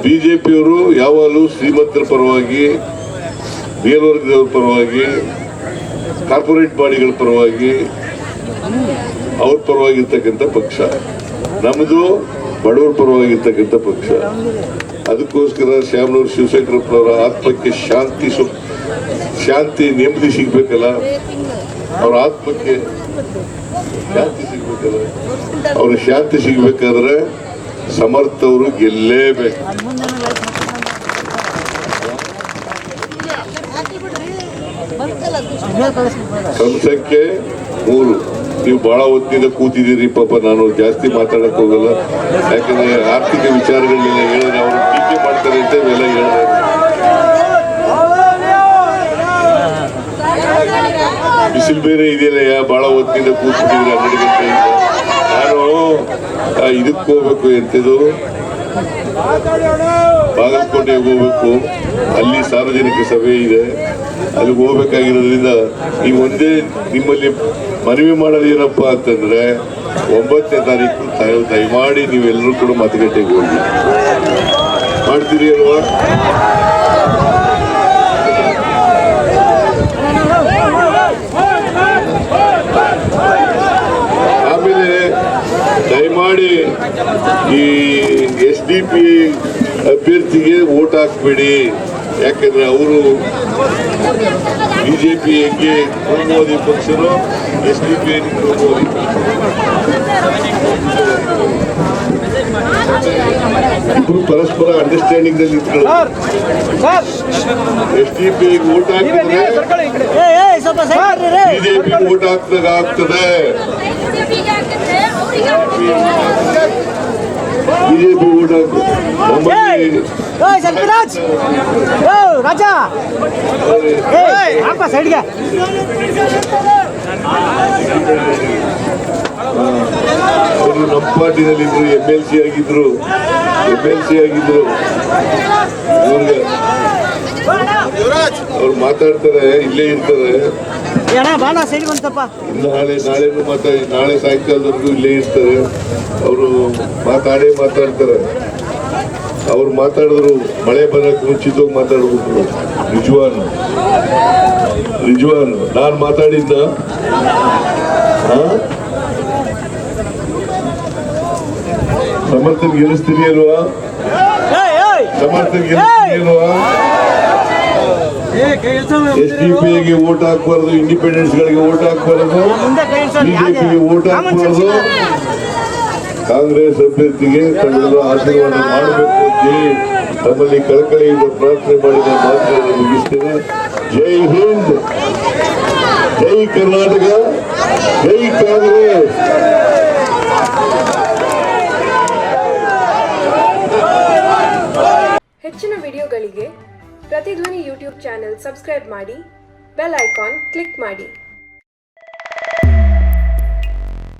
ಬಿಜೆಪಿಯವರು ಯಾವಾಗಲೂ ಶ್ರೀಮಂತರ ಪರವಾಗಿ, ಮೇಲ್ವರ್ಗದವ್ರ ಪರವಾಗಿ, ಕಾರ್ಪೊರೇಟ್ ಬಾಡಿಗಳ ಪರವಾಗಿ, ಅವ್ರ ಪರವಾಗಿರ್ತಕ್ಕಂಥ ಪಕ್ಷ. ನಮ್ಮದು ಬಡವರ ಪರವಾಗಿರ್ತಕ್ಕಂಥ ಪಕ್ಷ. ಅದಕ್ಕೋಸ್ಕರ ಶ್ಯಾಮನೂರು ಶಿವಶಂಕರಪ್ಪನವರ ಆತ್ಮಕ್ಕೆ ಶಾಂತಿ ನೆಮ್ಮದಿ ಸಿಗ್ಬೇಕಲ್ಲ. ಅವ್ರ ಆತ್ಮಕ್ಕೆ ಶಾಂತಿ ಸಿಗ್ಬೇಕಲ್ಲ. ಅವ್ರ ಶಾಂತಿ ಸಿಗ್ಬೇಕಾದ್ರೆ ಸಮರ್ಥವರು ಗೆಲ್ಲೇಬೇಕು. ಸಂಖ್ಯೆ 3. ನೀವು ಬಹಳ ಹೊತ್ತಿನಿಂದ ಕೂತಿದ್ದೀರಿ. ಪಾಪ ನಾನು ಜಾಸ್ತಿ ಮಾತಾಡಕ್ ಹೋಗಲ್ಲ, ಯಾಕಂದ್ರೆ ಆರ್ಥಿಕ ವಿಚಾರಗಳನ್ನೆಲ್ಲ ಹೇಳಿದ್ರೆ ಅವರು ಟೀಕೆ ಮಾಡ್ತಾರೆ ಅಂತ ಇವೆಲ್ಲ ಹೇಳಿದ್ರೆ ಬಿಸಿಲು ಬೇರೆ ಇದೆಯಲ್ಲ, ಬಹಳ ಹೊತ್ತಿನಿಂದ ಕೂತಿದ್ದೀರಿ 12 ಗಂಟೆಯಿಂದ. ನಾನು ಇದಕ್ಕೆ ಹೋಗ್ಬೇಕು ಎಂತದು ಬಾಗಲಕೋಟೆಗೆ ಹೋಗ್ಬೇಕು, ಅಲ್ಲಿ ಸಾರ್ವಜನಿಕ ಸಭೆ ಇದೆ, ಅಲ್ಲಿಗೆ ಹೋಗ್ಬೇಕಾಗಿರೋದ್ರಿಂದ ಈಗ ಒಂದೇ ನಿಮ್ಮಲ್ಲಿ ಮನವಿ ಮಾಡೋದು ಏನಪ್ಪಾ ಅಂತಂದ್ರೆ 9ನೇ ತಾರೀಕು ದಯಮಾಡಿ ನೀವೆಲ್ಲರೂ ಕೂಡ ಮತಗಟ್ಟೆಗೆ ಹೋಗಿ ಮಾಡ್ತೀರಿ ಅಲ್ವಾ? ಆಮೇಲೆ ದಯಮಾಡಿ ಈ SDP ಅಭ್ಯರ್ಥಿಗೆ ವೋಟ್ ಹಾಕ್ಬೇಡಿ, ಯಾಕಂದ್ರೆ ಅವರು ಬಿಜೆಪಿಗೆ ಮೋದಿ ಪಕ್ಷರು SDP ಮೋದಿ ಇಬ್ರು ಪರಸ್ಪರ ಅಂಡರ್ಸ್ಟ್ಯಾಂಡಿಂಗ್ ನಲ್ಲಿ SDP ವೋಟ್ ಹಾಕಿದ್ರೆ ಬಿಜೆಪಿ ವೋಟ್ ಹಾಕ್ದಾಗ ಆಗ್ತದೆ. ಬಿಜೆಪಿ ವೋಟ್ ರಾಜಾ ಸೈಡ್ಗೆ ಅವರು ನಮ್ಮ ಪಾರ್ಟಿನಲ್ಲಿ ಇದ್ರು, MLC ಆಗಿದ್ರು. ಅವ್ರು ಮಾತಾಡ್ತಾರೆ, ಇಲ್ಲೇ ಇರ್ತಾರೆ. ನಾಳೆ ಸಾಯಂಕಾಲದವರೆಗೂ ಇಲ್ಲೇ ಇರ್ತಾರೆ. ಅವರು ಮಾತಾಡ್ತಾರೆ. ಅವ್ರು ಮಾತಾಡಿದ್ರು ಮಳೆ ಬರೋಕ್ಕೆ ಮುಂಚಿತವಾಗಿ ಮಾತಾಡ್ಬಿಟ್ರು. ರಿಜ್ವಾನ್ ನಾನು ಮಾತಾಡಿದ್ದ ಸಮರ್ಥನ್ ಗೆಲ್ಲಿಸ್ತೀನಿ ಅಲ್ವಾ? SDP ವೋಟ್ ಹಾಕಬಾರ್ದು, ಇಂಡಿಪೆಂಡೆನ್ಸ್ ಗಳಿಗೆ ವೋಟ್ ಹಾಕಬಾರ್ದು, ಬಿಜೆಪಿಗೆ ವೋಟ್ ಹಾಕಬಾರ್ದು, ಕಾಂಗ್ರೆಸ್ ಅಭ್ಯರ್ಥಿಗೆ ತಮ್ಮೆಲ್ಲರೂ ಆಶೀರ್ವಾದ ಮಾಡಬೇಕು ಅಂತ ನಮ್ಮಲ್ಲಿ ಕಳಕಳಿಯಿಂದ ಪ್ರಾರ್ಥನೆ ಮಾಡಿದ ಮಾತುಗಳನ್ನು ಮುಗಿಸ್ತೇನೆ. ಜೈ ಹಿಂದ್, ಜೈ ಕರ್ನಾಟಕ, ಜೈ ಕಾಂಗ್ರೆಸ್. ಹೆಚ್ಚಿನ ವಿಡಿಯೋಗಳಿಗೆ ಪ್ರತಿಧ್ವನಿ ಯೂಟ್ಯೂಬ್ ಚಾನೆಲ್ ಸಬ್ಸ್ಕ್ರೈಬ್ ಮಾಡಿ, ಬೆಲ್ ಐಕಾನ್ ಕ್ಲಿಕ್ ಮಾಡಿ.